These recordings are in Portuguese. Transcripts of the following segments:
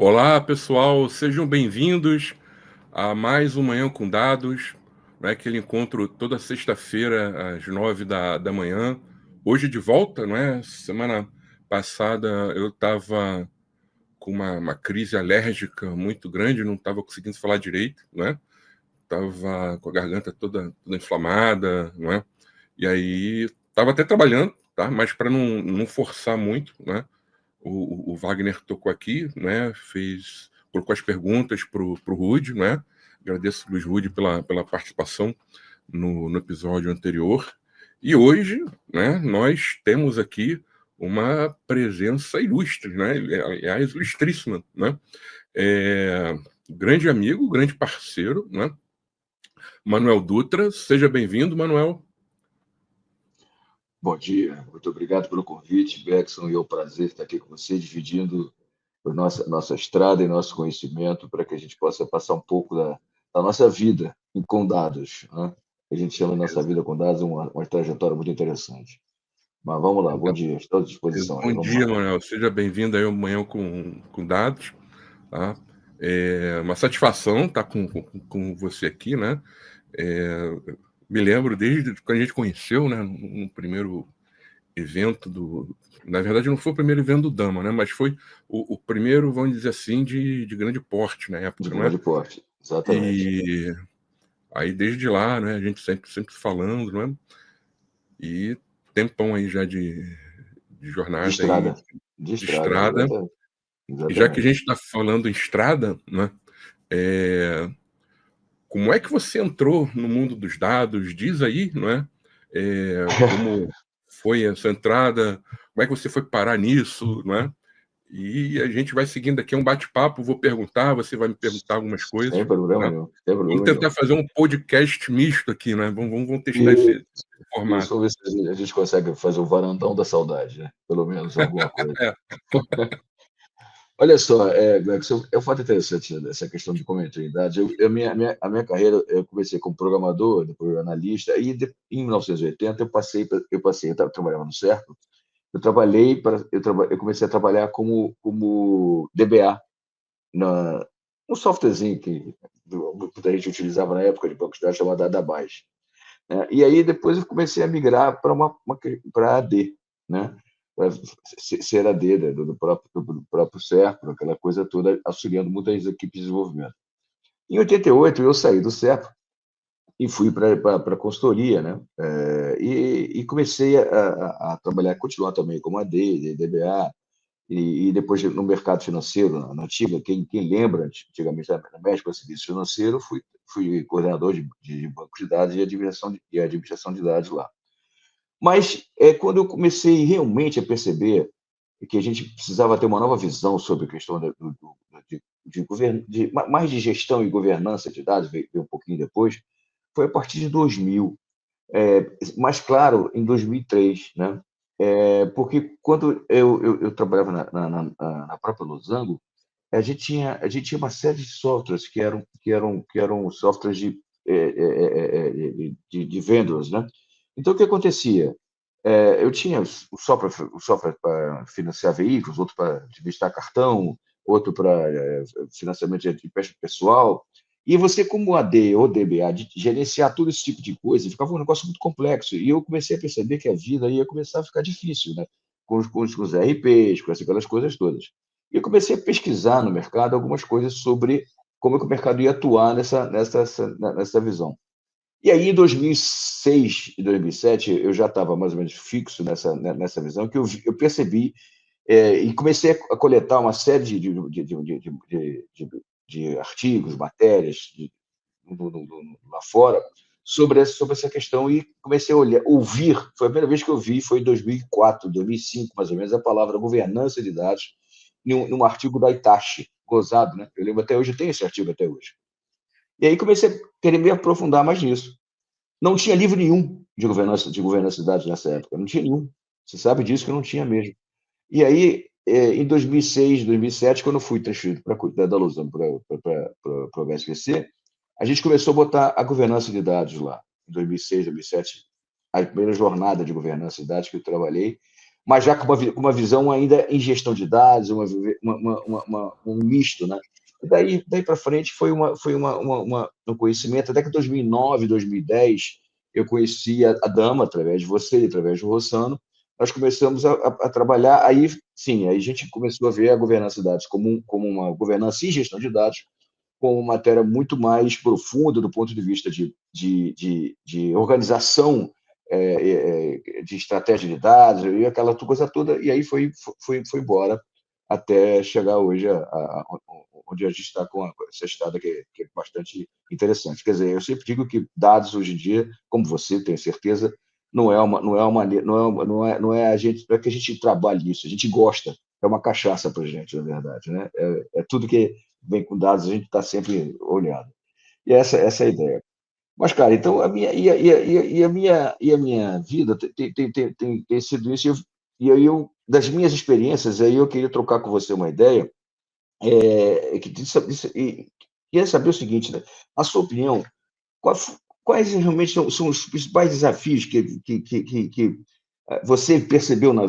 Olá, pessoal, sejam bem-vindos a mais um Manhã com Dados, né, aquele encontro toda sexta-feira às 9 da manhã. Hoje de volta, não é? Semana passada eu estava com uma crise alérgica muito grande, não estava conseguindo falar direito, não é? Estava com a garganta toda inflamada, não é? E aí estava até trabalhando, tá? Mas para não forçar muito, né? O Wagner tocou aqui, né? Colocou as perguntas para o Rude, né? Agradeço, Luiz Rude, pela participação no episódio anterior. E hoje, né, nós temos aqui uma presença ilustre, né? Aliás, ilustríssima, né? É, grande amigo, grande parceiro, né? Manuel Dutra, seja bem-vindo, Manuel. Bom dia, muito obrigado pelo convite, Bergson, e é um prazer estar aqui com você, dividindo a nossa estrada e nosso conhecimento para que a gente possa passar um pouco da nossa vida com dados, né? A gente chama nossa vida com dados uma trajetória muito interessante. Mas vamos lá, bom dia, estou à disposição aí, Bom vamos dia, lá. Manuel. Seja bem-vindo aí ao Manhã com Dados. Tá? É uma satisfação estar com você aqui, né? É, me lembro desde quando a gente conheceu, né? No primeiro evento do. Na verdade, não foi o primeiro evento do Dama, né? Mas foi o primeiro, vamos dizer assim, de grande porte na De época, não é? grande porte, exatamente. E aí, desde lá, né? A gente sempre falando, não é? E tempão aí já de De jornada aí estrada, de de estrada, estrada. E já que a exatamente. gente está falando em estrada, né? É, como é que você entrou no mundo dos dados? Diz aí, não é? Como foi essa entrada? Como é que você foi parar nisso, não é? E a gente vai seguindo aqui um bate-papo. Vou perguntar, você vai me perguntar algumas coisas, Sem problema né? nenhum, sem Vamos problema tentar nenhum. fazer um podcast misto aqui, né? Vamos testar E esse isso, formato. vamos ver se a gente consegue fazer o varandão da saudade, né? Pelo menos alguma coisa. É, Olha só, Gleison, é um fato interessante dessa questão de complementaridade. A minha carreira, eu comecei como programador, depois analista, e em 1980 eu trabalhava no Serco, eu comecei a trabalhar como DBA, um softwarezinho que muita gente utilizava na época de banco de dados chamado Database, né? E aí depois eu comecei a migrar para AD, né? Para ser AD, né? do próprio Serpa, aquela coisa toda, auxiliando muitas equipes de desenvolvimento. Em 88 eu saí do Serpa e fui para a consultoria, né? E comecei a trabalhar, continuar também como AD, DBA, e depois no mercado financeiro, na antiga, quem lembra, antigamente na México, serviço financeiro, fui coordenador de banco de dados e administração de dados lá. Mas quando eu comecei realmente a perceber que a gente precisava ter uma nova visão sobre a questão mais de gestão e governança de dados, veio um pouquinho depois, foi a partir de 2000, mais claro, em 2003, né? Porque quando eu trabalhava na própria Losango, a gente tinha uma série de softwares que eram softwares de vendors, né? Então, o que acontecia? Eu tinha o software para financiar veículos, outro para administrar cartão, outro para financiamento de empréstimo pessoal. E você, como AD ou DBA, de gerenciar todo esse tipo de coisa, ficava um negócio muito complexo. E eu comecei a perceber que a vida ia começar a ficar difícil, né? Com os RPs, com aquelas coisas todas. E eu comecei a pesquisar no mercado algumas coisas sobre como é que o mercado ia atuar nessa visão. E aí, em 2006 e 2007, eu já estava mais ou menos fixo nessa visão, que eu percebi e comecei a coletar uma série de artigos, matérias lá fora sobre essa questão e comecei a ouvir. Foi a primeira vez que eu vi, foi em 2004, 2005, mais ou menos, a palavra governança de dados num artigo da Itachi, gozado, né? Eu lembro até hoje, eu tenho esse artigo até hoje. E aí comecei a querer me aprofundar mais nisso. Não tinha livro nenhum de governança de dados nessa época, não tinha nenhum. Você sabe disso que não tinha mesmo. E aí, em 2006, 2007, quando eu fui transferido para cuidar da Losango para o HSBC, a gente começou a botar a governança de dados lá. Em 2006, 2007, a primeira jornada de governança de dados que eu trabalhei mas já com uma visão ainda em gestão de dados, um misto, né? E daí para frente foi um conhecimento. Até que em 2009, 2010, eu conheci a Dama através de você, através do Rossano. Nós começamos a trabalhar. Aí, sim, aí a gente começou a ver a governança de dados como uma governança e gestão de dados, com uma matéria muito mais profunda do ponto de vista de organização, de estratégia de dados, e aquela coisa toda, e aí foi embora até chegar hoje onde a gente está com essa estrada que é bastante interessante. Quer dizer, eu sempre digo que dados hoje em dia, como você tem certeza, não é a gente, não é que a gente trabalhe isso, a gente gosta, é uma cachaça para a gente, na verdade, né? É tudo que vem com dados, a gente está sempre olhando. E essa é a ideia. Mas, cara, então a minha vida tem sido isso. E aí das minhas experiências, aí eu queria trocar com você uma ideia, queria saber o seguinte, né? A sua opinião, quais realmente são os principais desafios que você percebeu na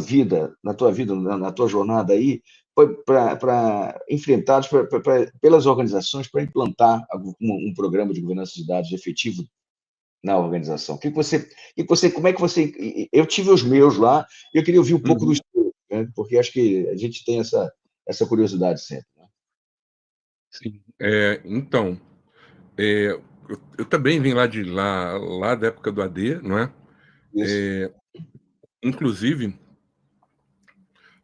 tua vida, na tua jornada aí, para enfrentados pelas organizações para implantar um programa de governança de dados efetivo na organização? Como é que você? Eu tive os meus lá, e eu queria ouvir um pouco Uhum. dos seus, né? Porque acho que a gente tem essa curiosidade sempre, né? Sim. Então, eu também vim lá da época do AD, não é? Isso. Inclusive,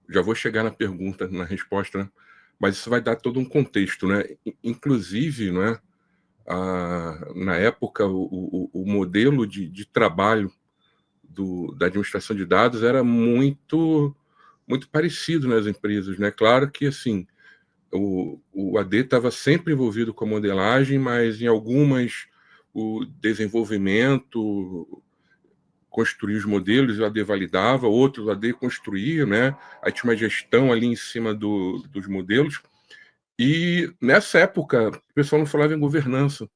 já vou chegar na pergunta, na resposta, né? Mas isso vai dar todo um contexto, né? Inclusive, não é? Na época, o modelo de trabalho da administração de dados era muito parecido nas empresas, né? Claro que, assim, o AD estava sempre envolvido com a modelagem, mas em algumas o desenvolvimento, construir os modelos, o AD validava, outros o AD construía, né? Aí tinha uma gestão ali em cima dos modelos. E nessa época, o pessoal não falava em governança,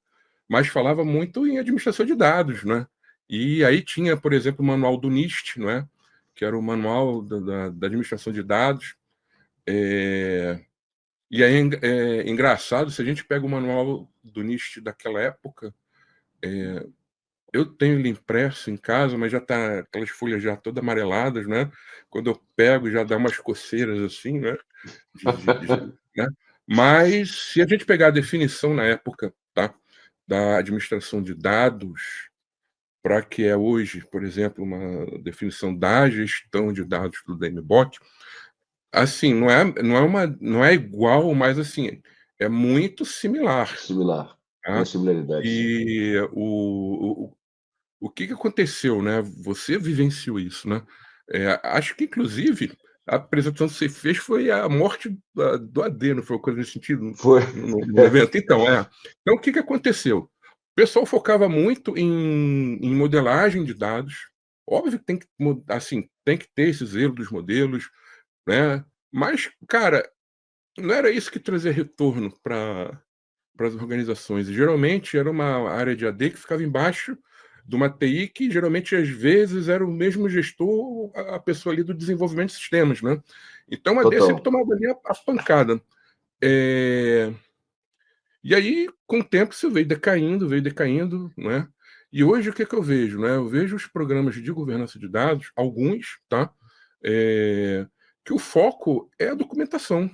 mas falava muito em administração de dados, né? E aí tinha, por exemplo, o manual do NIST, não é? Que era o manual da administração de dados. E aí é engraçado, se a gente pega o manual do NIST daquela época, eu tenho ele impresso em casa, mas já tá aquelas folhas já todas amareladas, né? Quando eu pego, já dá umas coceiras assim, né? Né? Mas se a gente pegar a definição na época, tá? Da administração de dados, para que é hoje, por exemplo, uma definição da gestão de dados do DMBOK, assim, não é igual, mas assim, é muito similar, Similar. Tem tá? similaridade, sim. E o que aconteceu, né? Você vivenciou isso, né? Acho que, inclusive, a apresentação que você fez foi a morte do AD, não foi uma coisa nesse sentido Foi. no evento? Então, o que aconteceu? O pessoal focava muito em modelagem de dados. Óbvio que assim, tem que ter esse zelo dos modelos, né? Mas, cara, não era isso que trazia retorno para as organizações. E, geralmente era uma área de AD que ficava embaixo de uma TI que geralmente às vezes era o mesmo gestor, a pessoa ali do desenvolvimento de sistemas, né? Então a AD sempre Total. tomava ali a pancada. É... E aí, com o tempo, isso veio decaindo, né? E hoje o que eu vejo, né? Eu vejo os programas de governança de dados, alguns, tá? Que o foco é a documentação.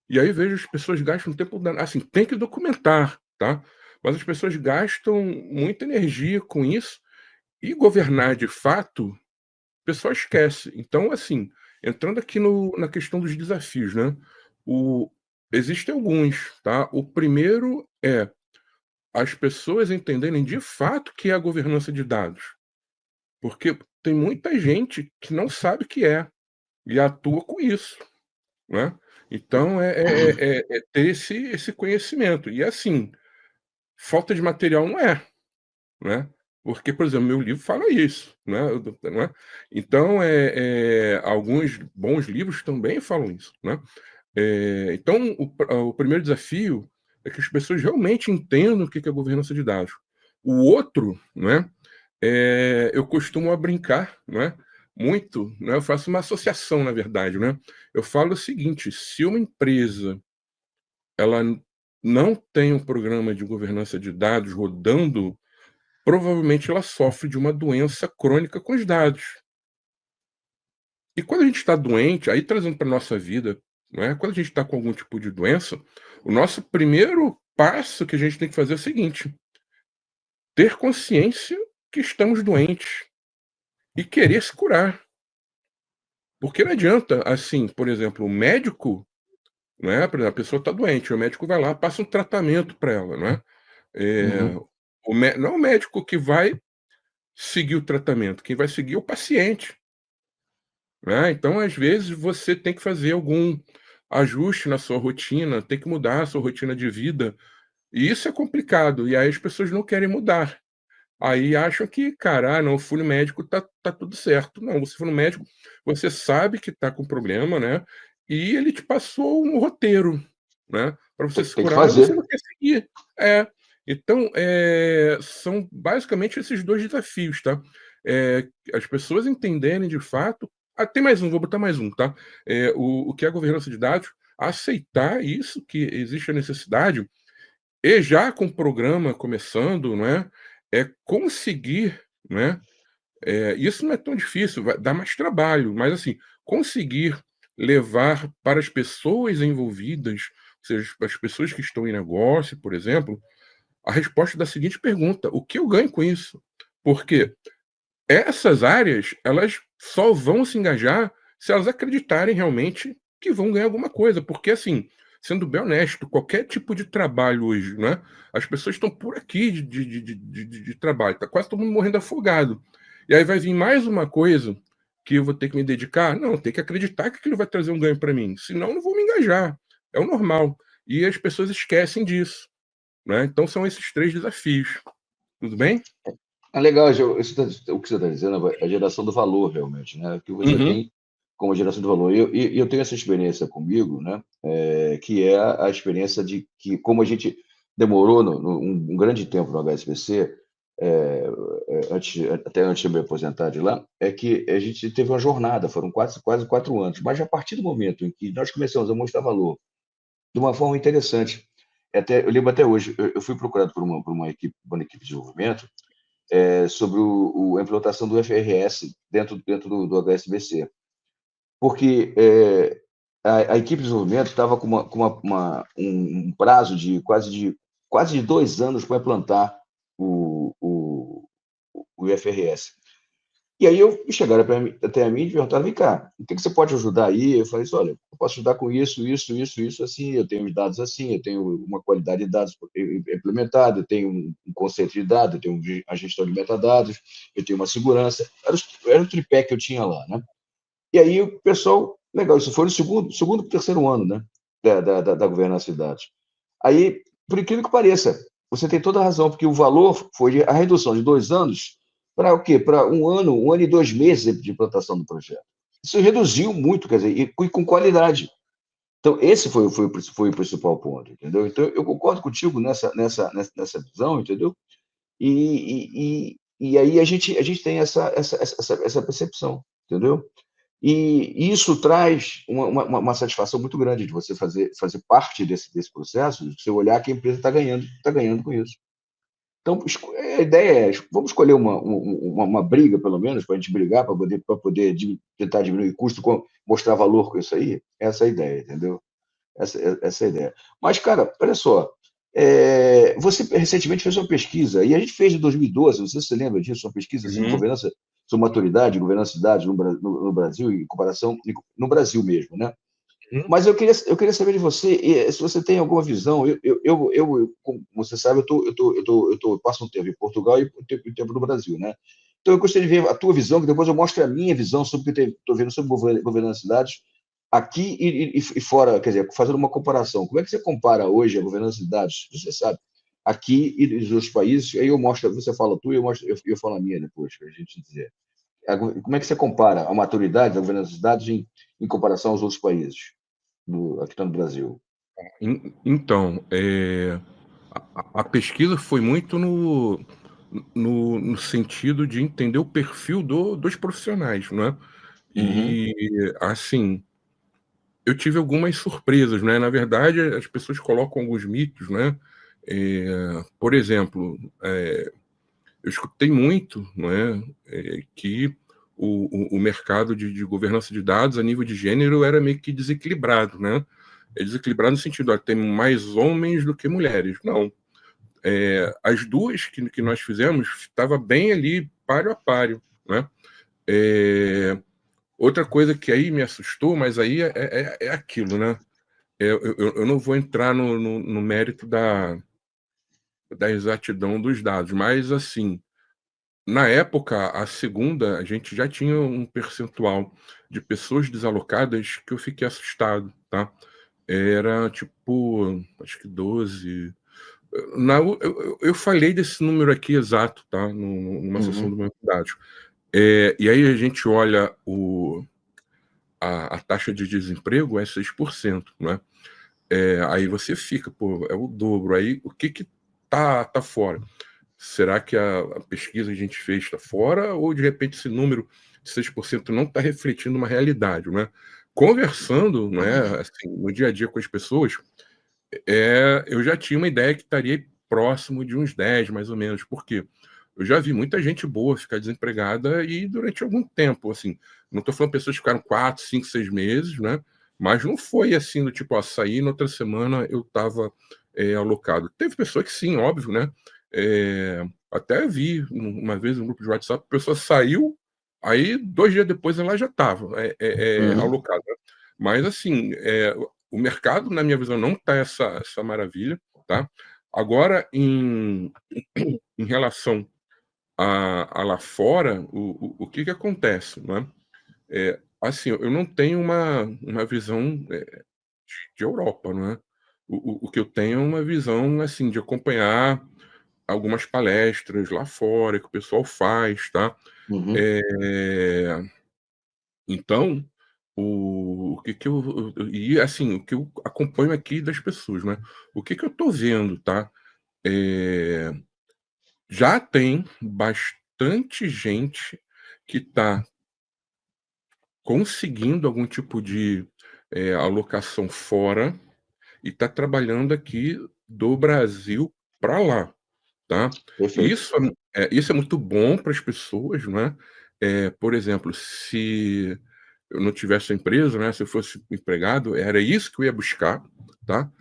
E aí vejo as pessoas gastam tempo, assim, tem que documentar, tá? Mas as pessoas gastam muita energia com isso e governar de fato, o pessoal esquece. Então, assim, entrando aqui na questão dos desafios, né? O, existem alguns, tá? O primeiro é as pessoas entenderem de fato o que é a governança de dados, porque tem muita gente que não sabe o que é e atua com isso, né? Então, é ter esse conhecimento. E, assim, falta de material não é, né? Porque, por exemplo, meu livro fala isso, né? Não é? Então, alguns bons livros também falam isso, né? Então, o primeiro desafio é que as pessoas realmente entendam o que é governança de dados. O outro, né? Eu costumo brincar, né? muito, né, eu faço uma associação, na verdade, né. Eu falo o seguinte: se uma empresa ela não tem um programa de governança de dados rodando, provavelmente ela sofre de uma doença crônica com os dados. E quando a gente está doente, aí trazendo para nossa vida, né, quando a gente está com algum tipo de doença, o nosso primeiro passo que a gente tem que fazer é o seguinte: ter consciência que estamos doentes e querer se curar. Porque não adianta, assim, por exemplo, o médico, né, por exemplo, a pessoa está doente, o médico vai lá, passa um tratamento para ela, né? Uhum. Não é o médico que vai seguir o tratamento, quem vai seguir é o paciente, né? Então, às vezes, você tem que fazer algum ajuste na sua rotina, tem que mudar a sua rotina de vida, e isso é complicado, e aí as pessoas não querem mudar. Aí acham que, cara, não, fui no médico, tá tudo certo. Não, você foi no médico, você sabe que tá com problema, né, e ele te passou um roteiro, né, para você se Tem que curar, mas você fazer. não quer seguir. É. Então, são basicamente esses 2 desafios, tá. As pessoas entenderem de fato, tem mais um, vou botar mais um, tá. O que é a governança de dados, aceitar isso, que existe a necessidade, e já com o programa começando, não é conseguir, né, isso não é tão difícil, vai dar mais trabalho, mas assim, conseguir levar para as pessoas envolvidas, ou seja, as pessoas que estão em negócio, por exemplo, a resposta da seguinte pergunta: "O que eu ganho com isso?". Porque essas áreas, elas só vão se engajar se elas acreditarem realmente que vão ganhar alguma coisa, porque assim, sendo bem honesto, qualquer tipo de trabalho hoje, né, as pessoas estão por aqui de trabalho, tá quase todo mundo morrendo afogado. E aí vai vir mais uma coisa que eu vou ter que me dedicar? Não, tem que acreditar que aquilo vai trazer um ganho para mim, senão eu não vou me engajar, é o normal. E as pessoas esquecem disso, né, então são esses 3 desafios. Tudo bem? É legal, o que você está dizendo é a geração do valor, realmente, né? O que você Uhum, tem como geração do valor. Eu tenho essa experiência comigo, né? Que é a experiência de que, como a gente demorou um grande tempo no HSBC, é, até antes de eu me aposentar de lá, é que a gente teve uma jornada, foram quase 4 anos, mas a partir do momento em que nós começamos a mostrar valor de uma forma interessante, eu lembro até hoje, eu fui procurado por uma equipe de desenvolvimento sobre a implantação do FRS dentro do HSBC. Porque a equipe de desenvolvimento estava com um prazo de quase 2 anos para implantar o IFRS. E aí chegaram até a mim e perguntaram: vem cá, o que você pode ajudar aí? Eu falei assim: olha, eu posso ajudar com isso, assim, eu tenho os dados assim, eu tenho uma qualidade de dados implementada, eu tenho um conceito de dados, eu tenho a gestão de metadados, eu tenho uma segurança. Era o tripé que eu tinha lá, né? E aí o pessoal, legal, isso foi no segundo para o terceiro ano, né, da governança de dados. Aí, por incrível que pareça, você tem toda a razão, porque o valor foi a redução de 2 anos para o quê? Para 1 ano e 2 meses de implantação do projeto. Isso reduziu muito, quer dizer, e com qualidade. Então, esse foi o principal ponto, entendeu? Então, eu concordo contigo nessa visão, entendeu? E aí a gente tem essa percepção, entendeu? E isso traz uma satisfação muito grande de você fazer parte desse processo, de você olhar que a empresa está ganhando com isso. Então, a ideia é, vamos escolher uma briga, pelo menos, para a gente brigar, para poder tentar diminuir custo, mostrar valor com isso aí. Essa é a ideia, entendeu? Essa é a ideia. Mas, cara, olha só, você recentemente fez uma pesquisa, e a gente fez em 2012, não sei se você lembra disso, uma pesquisa assim, de uhum. governança, sobre maturidade, governança de dados no Brasil, em comparação, no Brasil mesmo, né? Uhum, Mas eu queria saber de você, se você tem alguma visão. Como você sabe, eu passo um tempo em Portugal e um tempo no Brasil, né? Então, eu gostaria de ver a tua visão, que depois eu mostro a minha visão sobre o que eu estou vendo sobre governança de dados aqui e fora, quer dizer, fazendo uma comparação. Como é que você compara hoje a governança de dados, você sabe, aqui e nos outros países? Aí eu mostro, você fala a tua e eu falo a minha depois, para a gente dizer. Como é que você compara a maturidade da governança de dados em comparação aos outros países? Aqui no Brasil. Então, a pesquisa foi muito no no sentido de entender o perfil dos profissionais, não é? Uhum, E, assim, eu tive algumas surpresas, né? Na verdade, as pessoas colocam alguns mitos, né? Por exemplo, eu escutei muito, não é, que o mercado de governança de dados a nível de gênero era meio que desequilibrado, né? É desequilibrado no sentido, ó, tem mais homens do que mulheres. Não. As duas que nós fizemos estava bem ali, páreo a páreo, né? É, outra coisa que aí me assustou, mas aí é aquilo, né? Eu não vou entrar no mérito da exatidão dos dados, mas assim, na época, a segunda, a gente já tinha um percentual de pessoas desalocadas que eu fiquei assustado, tá? Era tipo, acho que 12. Eu falei desse número aqui exato, tá? Numa sessão uhum, do banco de dados. E aí a gente olha a taxa de desemprego é 6%, né? Aí você fica, pô, é o dobro. Aí o que tá fora? Será que a pesquisa que a gente fez está fora ou de repente esse número de 6% não está refletindo uma realidade, né? Conversando, né, assim, no dia a dia com as pessoas, eu já tinha uma ideia que estaria próximo de uns 10, mais ou menos. Por quê? Eu já vi muita gente boa ficar desempregada e durante algum tempo, assim, não estou falando pessoas que ficaram 4, 5, 6 meses, né? Mas não foi assim, do tipo, ó, saí na outra semana eu estava alocado. Teve pessoa que sim, óbvio, né? Até vi uma vez no grupo de WhatsApp, a pessoa saiu, aí 2 dias depois ela já estava uhum. alocada. Mas assim, o mercado, na minha visão, não está essa maravilha, tá? Agora, em relação a lá fora, o que acontece, né? Assim, eu não tenho uma visão de Europa, não é? O que eu tenho é uma visão assim de acompanhar algumas palestras lá fora que o pessoal faz, tá? Uhum, É, então, o que que e assim, o que eu acompanho aqui das pessoas, né? O que eu tô vendo, tá? Eh, já tem bastante gente que está conseguindo algum tipo de, alocação fora e está trabalhando aqui do Brasil para lá, tá? perfeito. Isso é muito bom para as pessoas, né? Por exemplo, se eu não tivesse a empresa, né, se eu fosse empregado, era isso que eu ia buscar, tá?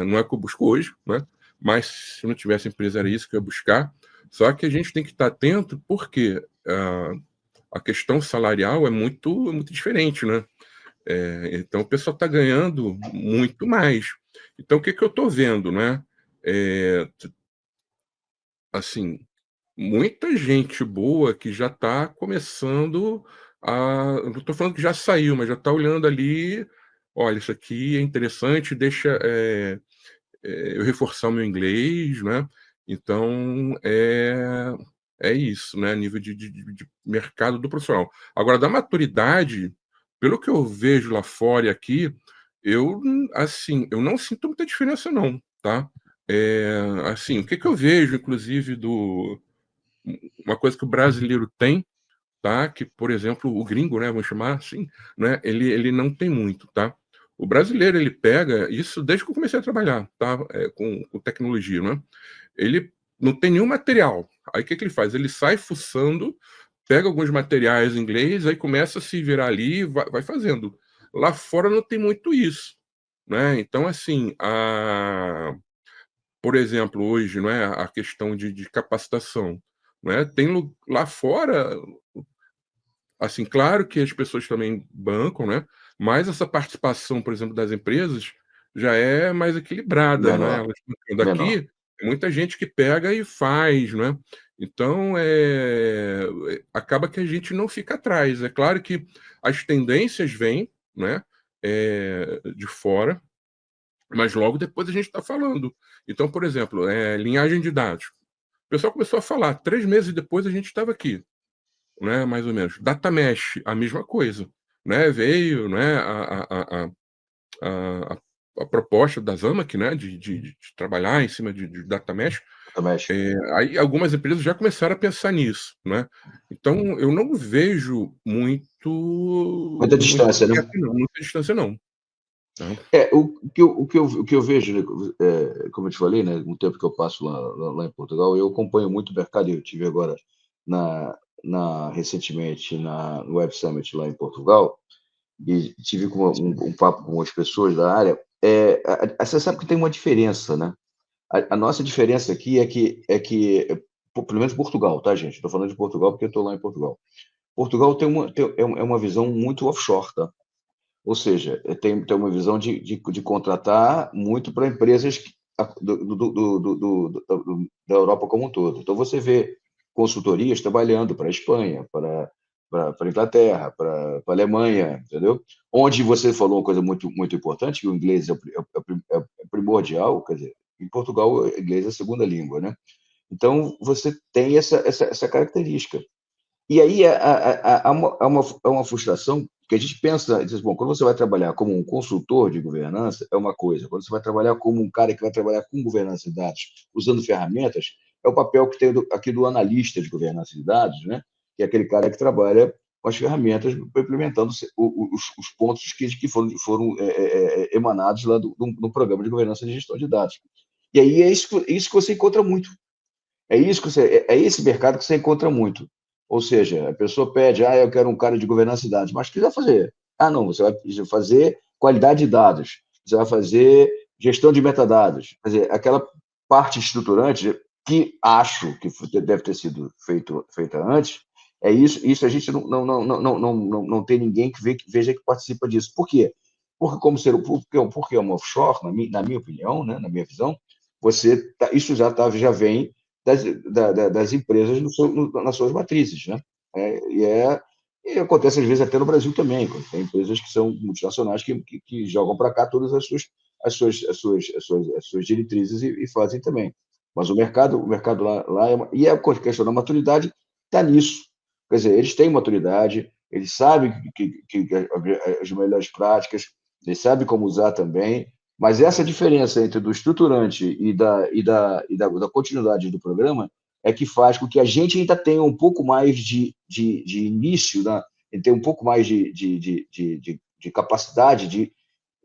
Não é o que eu busco hoje, né? Mas se eu não tivesse empresa, era isso que eu ia buscar. Só que a gente tem que estar atento, porque a questão salarial é muito diferente, né? Então, o pessoal está ganhando muito mais. Então, o que eu estou vendo, né? É, assim, muita gente boa que já está começando a. Não estou falando que já saiu, mas já está olhando ali. Olha, isso aqui é interessante, deixa eu reforçar o meu inglês, né? Então, é isso, né? A nível de mercado do profissional. Agora, da maturidade, pelo que eu vejo lá fora e aqui, assim, eu não sinto muita diferença, não, tá? Assim, o que eu vejo, inclusive, uma coisa que o brasileiro tem, tá? Que, por exemplo, o gringo, né, vamos chamar assim, né, ele não tem muito, tá? O brasileiro, ele pega isso desde que eu comecei a trabalhar, tá? Com tecnologia, né? Ele não tem nenhum material. Aí o que ele faz? Ele sai fuçando, pega alguns materiais em inglês, aí começa a se virar ali e vai fazendo. Lá fora não tem muito isso, né? Então, assim, por exemplo, hoje, não é, a questão de capacitação, não é? Lá fora, assim, claro que as pessoas também bancam, né? Mas essa participação, por exemplo, das empresas já é mais equilibrada, né? Menor, Elas bancando menor. aqui, tem muita gente que pega e faz, né? Então, acaba que a gente não fica atrás. É claro que as tendências vêm, né? De fora, mas logo depois a gente está falando. Então, por exemplo, linhagem de dados. O pessoal começou a falar, 3 meses depois a gente estava aqui, né, mais ou menos. Data mesh, a mesma coisa, né? Veio, né, a a proposta da Zamac, né, de trabalhar em cima de data mesh, Também. aí algumas empresas já começaram a pensar nisso, né. Então eu não vejo Muita muito distância, né? gap não, muita distância não, tá. O que eu vejo, né, como eu te falei, né, no tempo que eu passo lá em Portugal, eu acompanho muito o mercado. Eu tive agora recentemente no Web Summit lá em Portugal, e tive um papo com as pessoas da área. Você sabe que tem uma diferença, né? A nossa diferença aqui pelo menos Portugal, tá, gente? Estou falando de Portugal porque eu estou lá em Portugal. Portugal é uma visão muito offshore, tá? Ou seja, tem uma visão de contratar muito para empresas da Europa como um todo. Então, você vê consultorias trabalhando para a Espanha, para a Inglaterra, para a Alemanha, entendeu? Onde você falou uma coisa muito, muito importante, que o inglês é primordial. Quer dizer, em Portugal, o inglês é a segunda língua, né? Então, você tem essa característica. E aí há uma frustração, que a gente pensa, diz, bom, quando você vai trabalhar como um consultor de governança, é uma coisa. Quando você vai trabalhar como um cara que vai trabalhar com governança de dados, usando ferramentas, é o papel que tem aqui do analista de governança de dados, né? Que é aquele cara que trabalha com as ferramentas, implementando os pontos que foram emanados lá do programa de governança de gestão de dados. E aí isso que você encontra muito. É esse mercado que você encontra muito. Ou seja, a pessoa pede, eu quero um cara de governança de dados, mas o que você vai fazer? Não, você vai fazer qualidade de dados, você vai fazer gestão de metadados. Quer dizer, aquela parte estruturante, que acho que deve ter sido feita antes, é isso a gente não tem ninguém que veja que participa disso. Por quê? Porque é uma offshore, na minha opinião, né, na minha visão, isso já vem das empresas nas suas matrizes, né? E acontece às vezes até no Brasil também, quando tem empresas que são multinacionais que jogam para cá todas as suas diretrizes e fazem também. Mas o mercado lá e a questão da maturidade está nisso. Quer dizer, eles têm maturidade, eles sabem que as melhores práticas, eles sabem como usar também. Mas essa diferença entre do estruturante e da continuidade do programa é que faz com que a gente ainda tenha um pouco mais de início, né? E tenha um pouco mais de capacidade de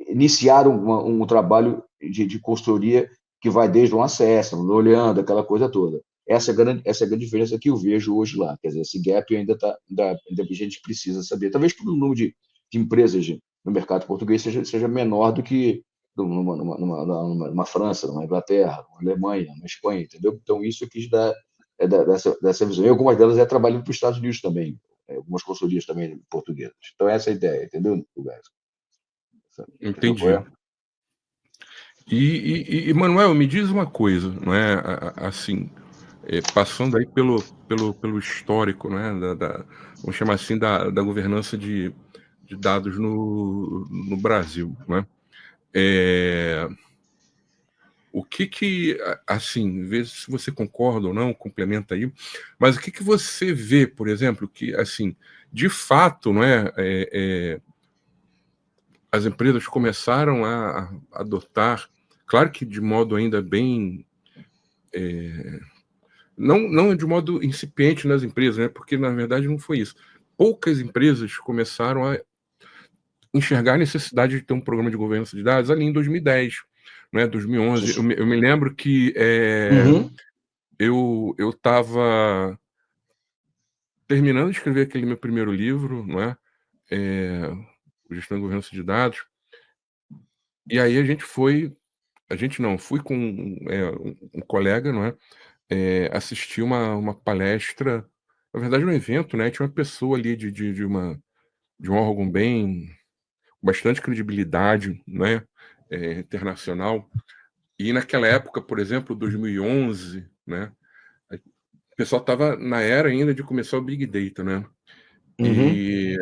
iniciar um trabalho de consultoria que vai desde um acesso, olhando, aquela coisa toda. Essa é a grande diferença que eu vejo hoje lá. Quer dizer, esse gap ainda a gente precisa saber. Talvez pelo número de empresas no mercado português seja menor do que numa França, numa Inglaterra, numa Alemanha, numa Espanha, entendeu? Então, isso aqui dessa visão. E algumas delas trabalhando para os Estados Unidos também, algumas consultorias também portuguesas. Então, essa é a ideia, entendeu, Gás? Entendeu qual Entendi. é? E Manuel, me diz uma coisa, não é? Assim, passando aí pelo histórico, né? Vamos chamar assim, da governança de dados no Brasil, né? O que assim, vê se você concorda ou não, complementa aí, mas o que você vê, por exemplo, que, assim, de fato, não é, as empresas começaram a adotar, claro que de modo ainda bem, não de modo incipiente nas empresas, né, porque na verdade não foi isso. Poucas empresas começaram a enxergar a necessidade de ter um programa de governança de dados ali em 2010, né, 2011. Eu me lembro que Uhum. eu estava terminando de escrever aquele meu primeiro livro, não é? Gestão e governança de dados. E aí fui com um colega, não é? Assistir uma palestra, na verdade, um evento, né? Tinha uma pessoa ali de um órgão bastante credibilidade, né? Internacional. E naquela época, por exemplo, 2011, né? O pessoal estava na era ainda de começar o Big Data, né? Uhum. E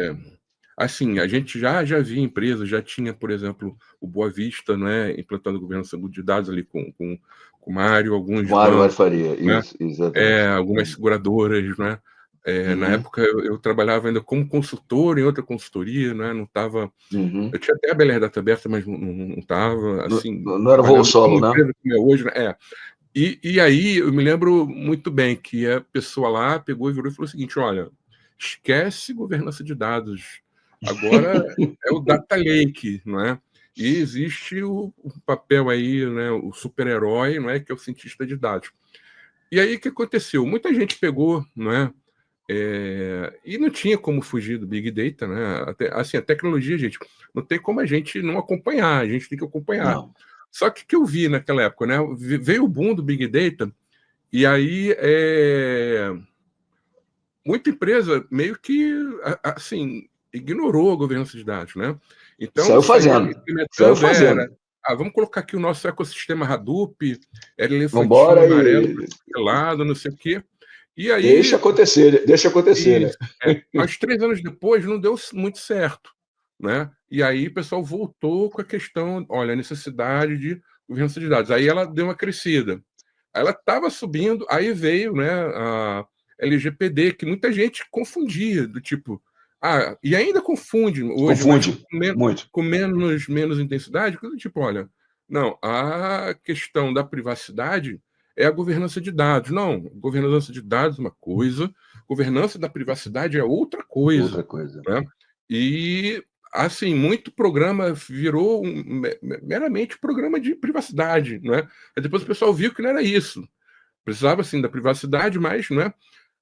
assim, a gente já via empresas, já tinha, por exemplo, o Boa Vista, né, implantando governança de dados ali com o Mário, alguns Mário bancos, Faria, né, isso, exatamente. algumas seguradoras, né. Na época eu trabalhava ainda como consultor em outra consultoria, né? Não estava. Eu tinha até a Beler Data aberta, mas não estava assim, Não era voo trabalhando solo, como né? empresa como é hoje, né? E aí eu me lembro muito bem que a pessoa lá pegou e virou e falou o seguinte: olha, esquece governança de dados. Agora é o data lake, não é? E existe o papel aí, né, o super-herói, não é, que é o cientista de dados. E aí o que aconteceu? Muita gente pegou, não é? E não tinha como fugir do Big Data, né? Assim, a tecnologia, gente, não tem como a gente não acompanhar, a gente tem que acompanhar. Não. Só que o que eu vi naquela época, né? Veio o boom do Big Data, e aí muita empresa meio que assim ignorou a governança de dados, né? Então Saiu saía fazendo. Saiu implementando, fazendo. vamos colocar aqui o nosso ecossistema Hadoop, era elefantinho Vambora amarelo e para aquele lado, não sei o quê. E deixa aí acontecer, né? isso, mas 3 anos depois não deu muito certo, né? E aí o pessoal voltou com a questão, olha, a necessidade de governança de dados. Aí ela deu uma crescida. Aí ela estava subindo, aí veio, né, a LGPD, que muita gente confundia, do tipo, e ainda confunde hoje, mas Confunde muito. com menos intensidade, do tipo, olha, não, a questão da privacidade é a governança de dados. Não, governança de dados é uma coisa, governança da privacidade é outra coisa, Outra coisa. né? E assim, muito programa virou meramente programa de privacidade, não é? Aí depois o pessoal viu que não era isso. Precisava assim da privacidade, mas não é.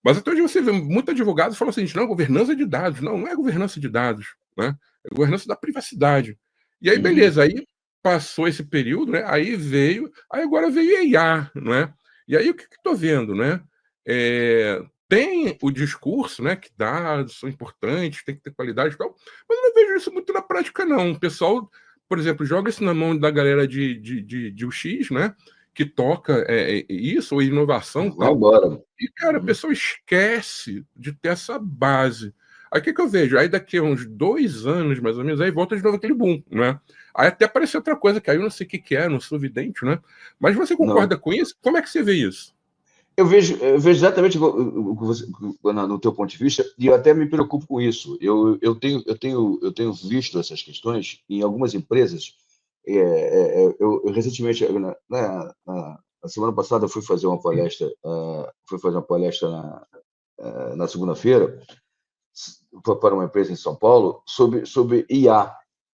Mas até hoje você vê muito advogado falando assim, não, governança de dados. Não, não é governança de dados, né? É governança da privacidade. E aí, beleza, aí passou esse período, né? Aí agora veio IA, não é? E aí o que estou vendo, né? Tem o discurso, né? Que dados são importantes, tem que ter qualidade e tal, mas eu não vejo isso muito na prática, não. O pessoal, por exemplo, joga isso na mão da galera de UX, né? Que toca isso, ou inovação e Vai tal. embora. E, cara, a pessoa esquece de ter essa base. Aí o que eu vejo? Aí daqui a uns 2 anos, mais ou menos, aí volta de novo aquele boom, né? Aí até apareceu outra coisa, que aí eu não sei o que que é, não sou vidente, né? Mas você Não. concorda com isso? Como é que você vê isso? Eu vejo exatamente o que você, no teu ponto de vista, e eu até me preocupo com isso. Eu tenho visto essas questões em algumas empresas. Eu recentemente, na semana passada, eu fui fazer uma palestra na segunda-feira para uma empresa em São Paulo sobre IA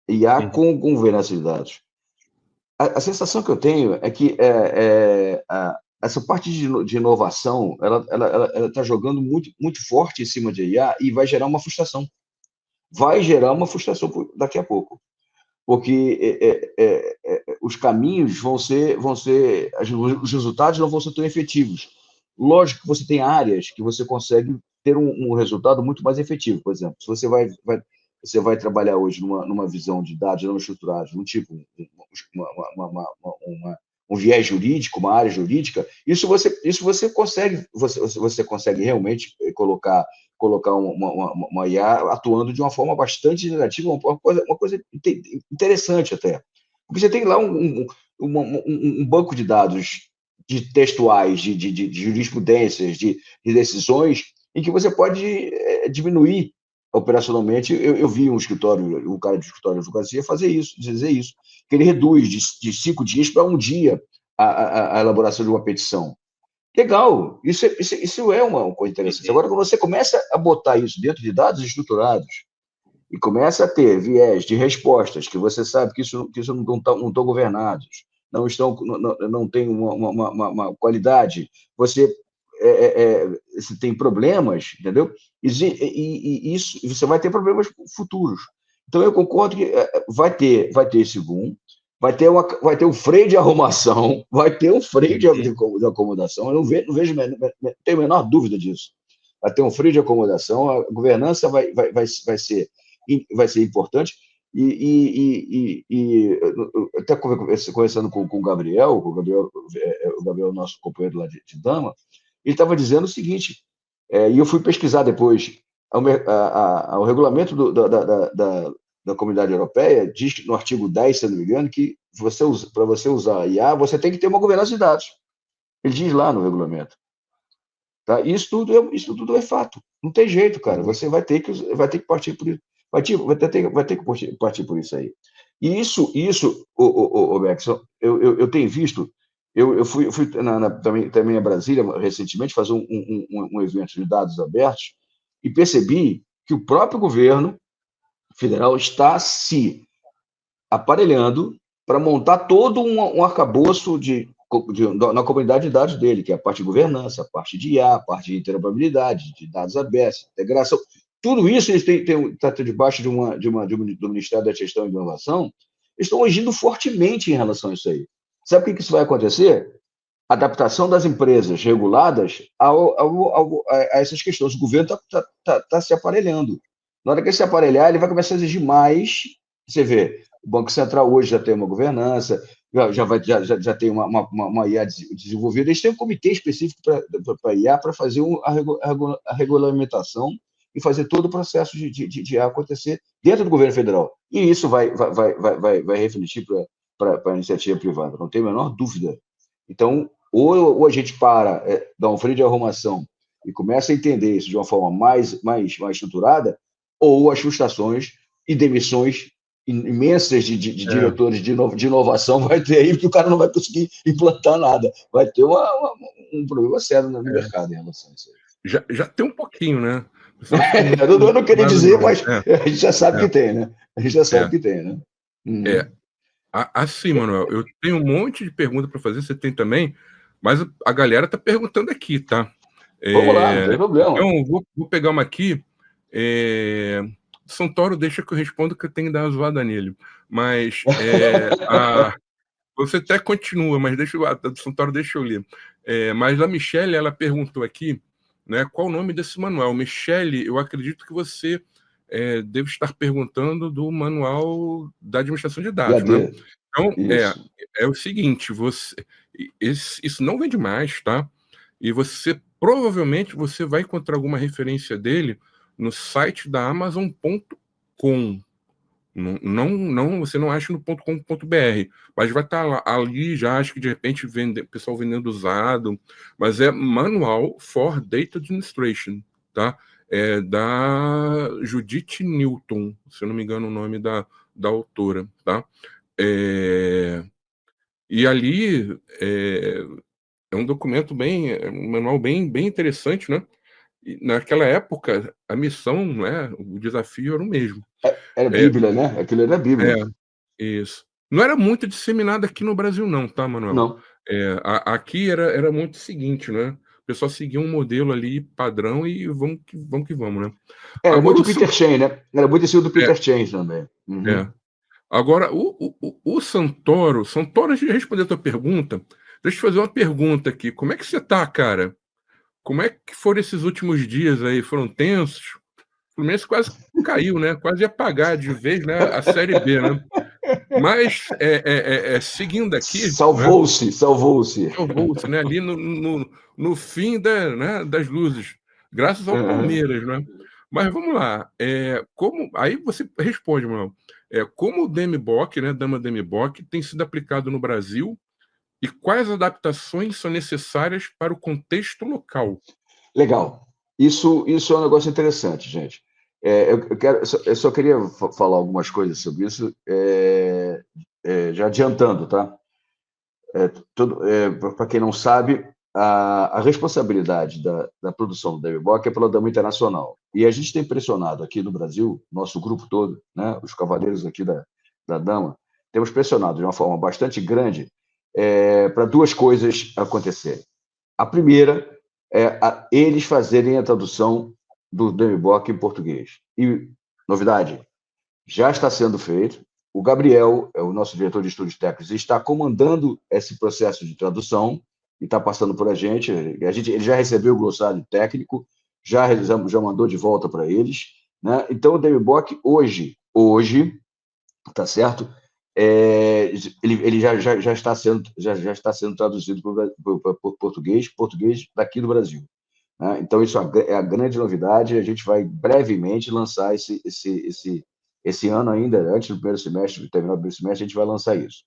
Uhum. com governança de dados. A sensação que eu tenho é que essa parte de inovação, ela está jogando muito, muito forte em cima de IA e vai gerar uma frustração. Vai gerar uma frustração daqui a pouco, porque os caminhos os resultados não vão ser tão efetivos. Lógico que você tem áreas que você consegue ter um resultado muito mais efetivo. Por exemplo, se você vai trabalhar hoje numa visão de dados não estruturados, um tipo, um viés jurídico, uma área jurídica, isso você consegue realmente colocar uma IA atuando de uma forma bastante negativa, uma coisa interessante até. Porque você tem lá um banco de dados textuais, de jurisprudências, de decisões, em que você pode diminuir operacionalmente. Eu vi um cara de escritório de advocacia fazer isso, dizer isso, que ele reduz de 5 dias para um dia a elaboração de uma petição. Legal, isso é uma coisa interessante. Agora, quando você começa a botar isso dentro de dados estruturados e começa a ter viés de respostas que você sabe que isso não estão governados, não tem uma qualidade, você tem problemas, entendeu? E isso, você vai ter problemas futuros. Então, eu concordo que vai ter esse boom, vai ter um freio de arrumação, vai ter um freio de acomodação. Eu não vejo, não tenho a menor dúvida disso. Vai ter um freio de acomodação, a governança vai ser importante. Até conversando com o Gabriel, nosso companheiro lá de Dama, ele estava dizendo o seguinte, e eu fui pesquisar depois, o regulamento da Comunidade Europeia diz que no artigo 10, se eu não me engano, que para você usar IA, você tem que ter uma governança de dados. Ele diz lá no regulamento. Tá? Isso tudo é fato. Não tem jeito, cara. Você vai ter que partir por isso. Vai ter que partir por isso aí. E o Beckson, eu tenho visto. Eu fui também a Brasília recentemente fazer um evento de dados abertos e percebi que o próprio governo federal está se aparelhando para montar todo um arcabouço na comunidade de dados dele, que é a parte de governança, a parte de IA, a parte de interoperabilidade, de dados abertos, integração. Tudo isso está debaixo do Ministério da Gestão e Inovação, estão agindo fortemente em relação a isso aí. Sabe o que isso vai acontecer? Adaptação das empresas reguladas a essas questões. O governo está se aparelhando. Na hora que ele se aparelhar, ele vai começar a exigir mais. Você vê, o Banco Central hoje já tem uma governança, já tem uma IA desenvolvida. Eles têm um comitê específico para IA para fazer a regulamentação e fazer todo o processo de IA acontecer dentro do governo federal. E isso vai refletir para a iniciativa privada, não tem a menor dúvida. Então, ou a gente dá um freio de arrumação e começa a entender isso de uma forma mais estruturada, ou as frustrações e demissões imensas de diretores de inovação vai ter aí, porque o cara não vai conseguir implantar nada. Vai ter um problema sério no mercado em relação a isso aí. Já tem um pouquinho, né? Eu não queria dizer, mas a gente já sabe que tem, né? A gente já sabe que tem, né? Assim, Manuel, eu tenho um monte de perguntas para fazer, você tem também, mas a galera está perguntando aqui, tá? Vamos lá, não tem problema. Então, vou pegar uma aqui. Santoro deixa que eu respondo, que eu tenho que dar uma zoada nele. Mas você até continua, mas Santoro deixa eu ler. Mas a Michelle, ela perguntou aqui, né, qual o nome desse manual. Michelle, eu acredito que você deve estar perguntando do manual da administração de dados, né? Então, é o seguinte, isso não vende mais, tá? E provavelmente você vai encontrar alguma referência dele no site da Amazon.com. Não, você não acha no .com.br, mas vai estar ali já, acho que de repente pessoal vendendo usado, mas é Manual for Data Administration, tá? É da Judith Newton, se eu não me engano o nome da autora, tá? E ali é um documento um manual bem interessante, né? E naquela época, a missão, né, o desafio era o mesmo. Era Bíblia, né? Aquilo era Bíblia. Isso. Não era muito disseminado aqui no Brasil, não, tá, Manuel? Não. Aqui era muito o seguinte, né? O pessoal seguia um modelo ali padrão e vamos que vamos, né? Era muito Peter Chain, né? Era muito estilo do Peter Chain também. Uhum. Agora, o Santoro, antes de responder a tua pergunta, deixa eu te fazer uma pergunta aqui. Como é que você tá, cara? Como é que foram esses últimos dias aí? Foram tensos? O Fluminense quase caiu, né? Quase ia pagar de vez, né? A Série B, né? Mas, seguindo aqui... Salvou-se. Salvou-se, né? Ali no fim das luzes. Graças ao Palmeiras, né? Mas vamos lá. Aí você responde, Manuel. Como o DMBOK, né, Dama DMBOK, tem sido aplicado no Brasil e quais adaptações são necessárias para o contexto local? Legal. Isso é um negócio interessante, gente. Eu só queria falar algumas coisas sobre isso, já adiantando, tá? Para quem não sabe, a responsabilidade da produção do DMBOK é pela Dama Internacional. E a gente tem pressionado aqui no Brasil, nosso grupo todo, né, os cavaleiros aqui da Dama, temos pressionado de uma forma bastante grande para duas coisas acontecerem. A primeira é eles fazerem a tradução do DMBOK em português. E, novidade, já está sendo feito. O Gabriel, o nosso diretor de estudos técnicos, está comandando esse processo de tradução e está passando por a gente. Ele já recebeu o glossário técnico, já mandou de volta para eles, né? Então, o DMBOK hoje, tá certo? Ele já está sendo traduzido por português daqui do Brasil, né? Então, isso é a grande novidade. A gente vai brevemente lançar esse ano ainda, antes do primeiro semestre, de terminar o primeiro semestre, a gente vai lançar isso.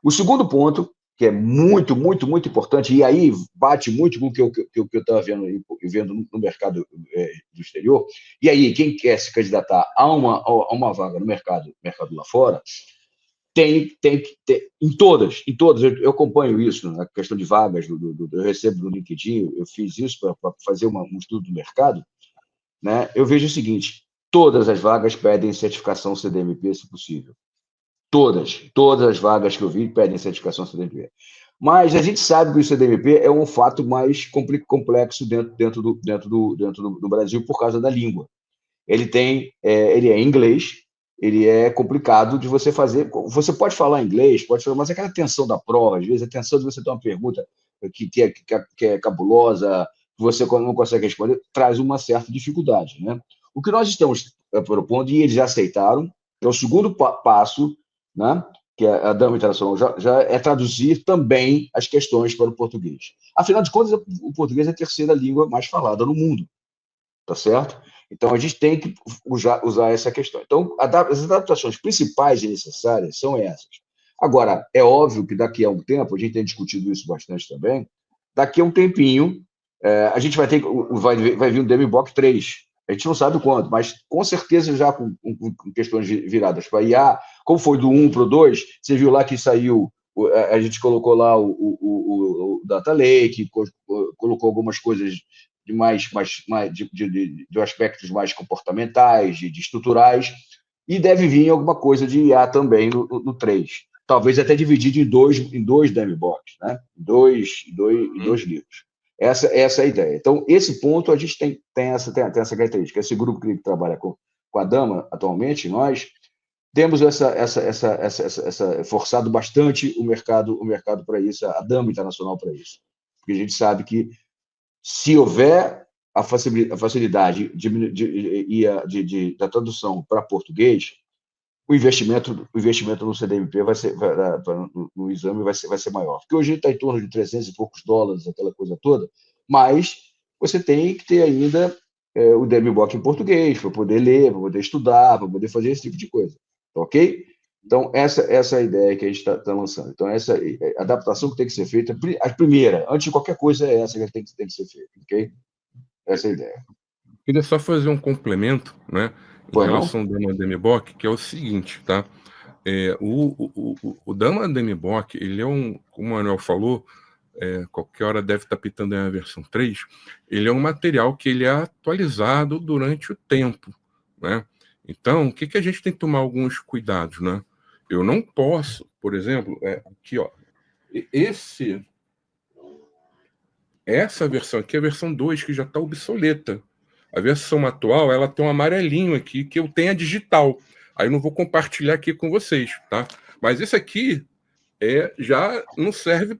O segundo ponto que é muito, muito, muito importante, e aí bate muito com o que eu estava vendo no mercado do exterior. E aí, quem quer se candidatar a uma vaga no mercado lá fora, tem que ter, em todas, eu acompanho isso, na questão de vagas, eu recebo do LinkedIn, eu fiz isso para fazer um estudo do mercado, né? Eu vejo o seguinte: todas as vagas pedem certificação CDMP, se possível. Todas as vagas que eu vi pedem certificação CDMP. Mas a gente sabe que o CDMP é um fato mais complexo dentro do Brasil por causa da língua. Ele é em inglês, ele é complicado de você fazer. Você pode falar inglês, mas aquela tensão da prova, às vezes, a tensão de você ter uma pergunta que é cabulosa, que você não consegue responder, traz uma certa dificuldade, né? O que nós estamos propondo, e eles já aceitaram, é o segundo passo, né? Que a Dama Internacional já é traduzir também as questões para o português. Afinal de contas, o português é a terceira língua mais falada no mundo, tá certo? Então, a gente tem que usar essa questão. Então, as adaptações principais e necessárias são essas. Agora, é óbvio que daqui a um tempo, a gente tem discutido isso bastante também, daqui a um tempinho, a gente vai vir um DMBOK 3. A gente não sabe quando, mas com certeza já com questões viradas para IA, como foi do 1 para o 2, você viu lá que saiu, a gente colocou lá o Data Lake, colocou algumas coisas de aspectos mais comportamentais, de estruturais, e deve vir alguma coisa de IA também no 3. Talvez até dividido em dois DMBOKs, né? Em dois livros. Essa é a ideia. Então, esse ponto a gente tem essa característica. Esse grupo que trabalha com a Dama atualmente, nós temos forçado bastante o mercado para isso, a Dama Internacional para isso. Porque a gente sabe que se houver a facilidade da tradução para português, o investimento no CDMP no exame vai ser maior. Porque hoje está em torno de 300 e poucos dólares, aquela coisa toda, mas você tem que ter ainda o DMBOK em português, para poder ler, para poder estudar, para poder fazer esse tipo de coisa. Ok? Então, essa é a ideia que a gente está lançando. Então, essa adaptação que tem que ser feita, a primeira, antes de qualquer coisa, é essa que tem que ser feita. Ok? Essa é a ideia. Queria só fazer um complemento, né, em relação ao Dama DMBOK, que é o seguinte, tá? O Dama DMBOK, ele é como o Manuel falou, qualquer hora deve estar pitando a versão 3, ele é um material que ele é atualizado durante o tempo, né? Então, o que a gente tem que tomar alguns cuidados, né? Eu não posso, por exemplo, aqui, ó, essa versão aqui é a versão 2, que já está obsoleta. A versão atual, ela tem um amarelinho aqui, que eu tenho a digital. Aí eu não vou compartilhar aqui com vocês, tá? Mas esse aqui já não serve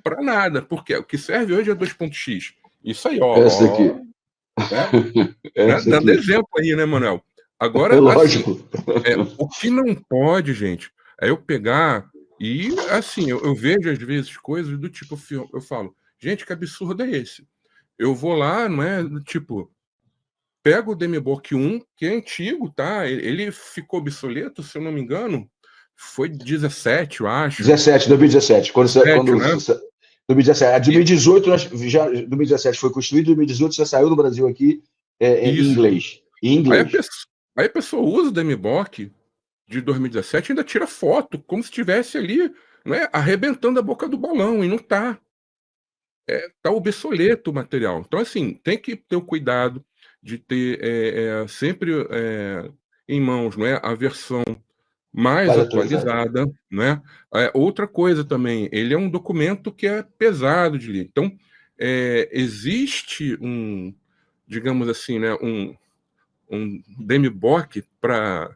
para nada, porque o que serve hoje é 2.x. Isso aí, ó. Essa aqui. Né? Dando exemplo aí, né, Manuel? Agora, lógico. Assim, o que não pode, gente, é eu pegar e, assim, eu vejo às vezes coisas do tipo, eu falo, gente, que absurdo é esse? Eu vou lá, não é? Tipo, pego o DMBOK 1, que é antigo, tá? Ele ficou obsoleto, se eu não me engano, foi 17, eu acho. 2017. Quando 2017. A 2018, 2017 foi construído, 2018 já saiu do Brasil aqui em inglês. Aí a pessoa usa o DMBOK de 2017 e ainda tira foto, como se estivesse ali, né, arrebentando a boca do balão, e não tá. Tá obsoleto o material. Então, assim, tem que ter o cuidado de ter sempre em mãos, né, a versão mais atualizada, né? Outra coisa também, ele é um documento que é pesado de ler. Então, existe digamos assim, né, um DMBOK para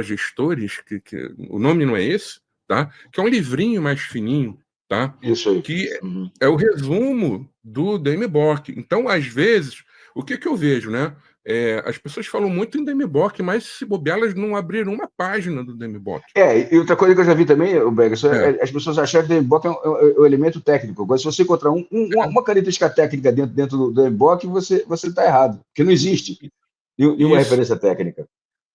gestores, que o nome não é esse, tá? Que é um livrinho mais fininho, tá? Isso aí. Que é o resumo do DMBOK. Então, às vezes, o que eu vejo, né? As pessoas falam muito em DMBOK, mas se bobear, elas não abriram uma página do DMBOK. E outra coisa que eu já vi também, Berger, as pessoas acharam que o DMBOK é um elemento técnico. Agora, se você encontrar uma característica técnica dentro do DMBOK, você está errado, porque não existe nenhuma referência técnica.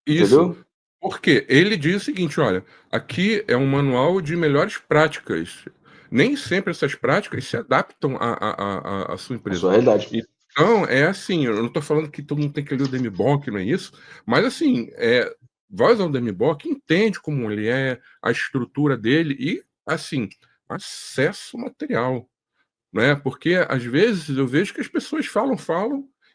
Isso. Entendeu? Porque ele diz o seguinte, olha, aqui é um manual de melhores práticas nem sempre essas práticas se adaptam à sua A empresa. sua realidade. Então, é assim, eu não estou falando que todo mundo tem que ler o DMBOK, não é isso, mas assim, vai usar o DMBOK, entende como ele é, a estrutura dele e, assim, acesso ao material, né? Porque às vezes eu vejo que as pessoas falam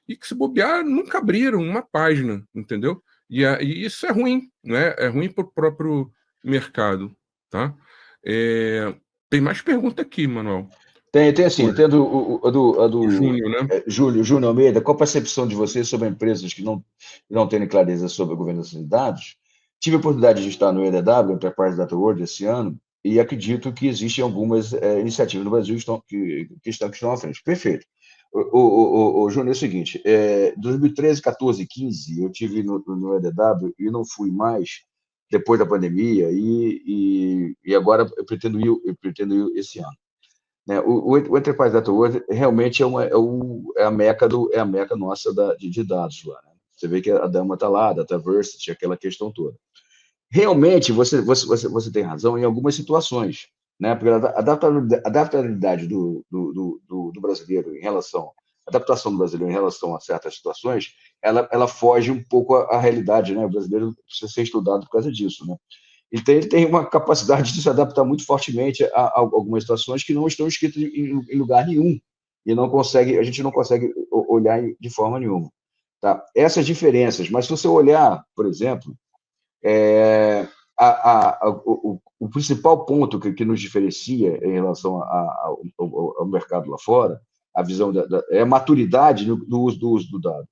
e que se bobear nunca abriram uma página, entendeu? E isso é ruim, né? É ruim para o próprio mercado, tá? É, tem mais pergunta aqui, Manuel. Tem assim, tem a O do Júnior, né? Júnior Almeida. Qual a percepção de vocês sobre empresas que não têm clareza sobre a governança de dados? Tive a oportunidade de estar no EDW, Enterprise Data World, esse ano, e acredito que existem algumas iniciativas no Brasil que estão à frente. Perfeito. O Júnior, é o seguinte, 2013, 14, 15, eu tive no EDW e não fui mais depois da pandemia, e agora eu pretendo ir esse ano. Né? O Enterprise Data World realmente é a meca nossa de dados lá. Né? Você vê que a Dama está lá, a Dataversity, aquela questão toda. Realmente, você tem razão em algumas situações, né? Porque a adaptabilidade do brasileiro em relação, a adaptação do brasileiro em relação a certas situações, ela foge um pouco à realidade, né? O brasileiro precisa ser estudado por causa disso, né? Então, ele tem uma capacidade de se adaptar muito fortemente a algumas situações que não estão escritas em lugar nenhum, e a gente não consegue olhar de forma nenhuma. Tá? Essas diferenças, mas se você olhar, por exemplo, o principal ponto que nos diferencia em relação ao mercado lá fora, a visão é a maturidade do uso do dado.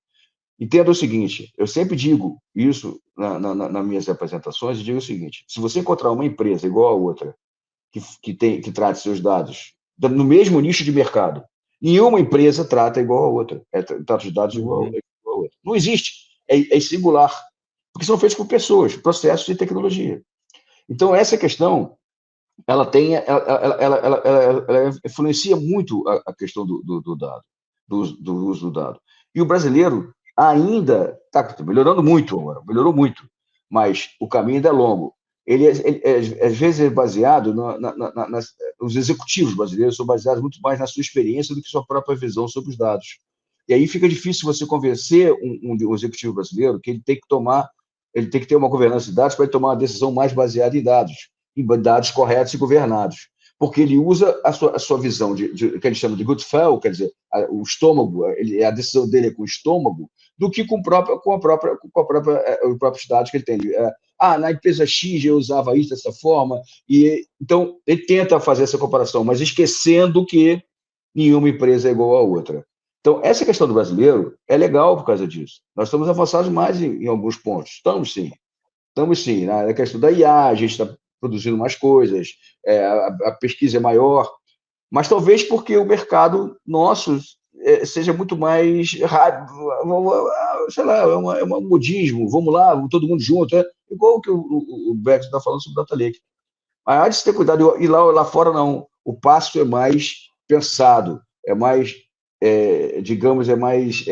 Entenda o seguinte, eu sempre digo isso nas minhas apresentações, e digo o seguinte, se você encontrar uma empresa igual a outra, que trata seus dados no mesmo nicho de mercado, nenhuma empresa trata igual a outra, trata os dados igual a outra. Não existe, é singular, porque são feitos por pessoas, processos e tecnologia. Então, essa questão, ela influencia muito a questão do dado, do uso do dado. E o brasileiro ainda está melhorando muito agora, melhorou muito, mas o caminho ainda é longo. Ele às vezes é baseado os executivos brasileiros são baseados muito mais na sua experiência do que sua própria visão sobre os dados. E aí fica difícil você convencer um executivo brasileiro que ele tem que ter uma governança de dados para tomar uma decisão mais baseada em dados corretos e governados, porque ele usa a sua visão que ele chama de gut feel, quer dizer, o estômago, a decisão dele é com o estômago, do que com os próprios dados que ele tem. Na empresa X eu usava isso dessa forma, então ele tenta fazer essa comparação, mas esquecendo que nenhuma empresa é igual à outra. Então, essa questão do brasileiro é legal por causa disso. Nós estamos avançados mais em alguns pontos. Estamos sim. Estamos sim. Na questão da IA, a gente está produzindo mais coisas, a pesquisa é maior, mas talvez porque o mercado nosso seja muito mais rápido, sei lá, é um modismo, vamos lá, todo mundo junto, igual o que o Beto está falando sobre o Data Lake. Mas há de se ter cuidado, e lá fora não, o passo é mais pensado, é mais, digamos, é mais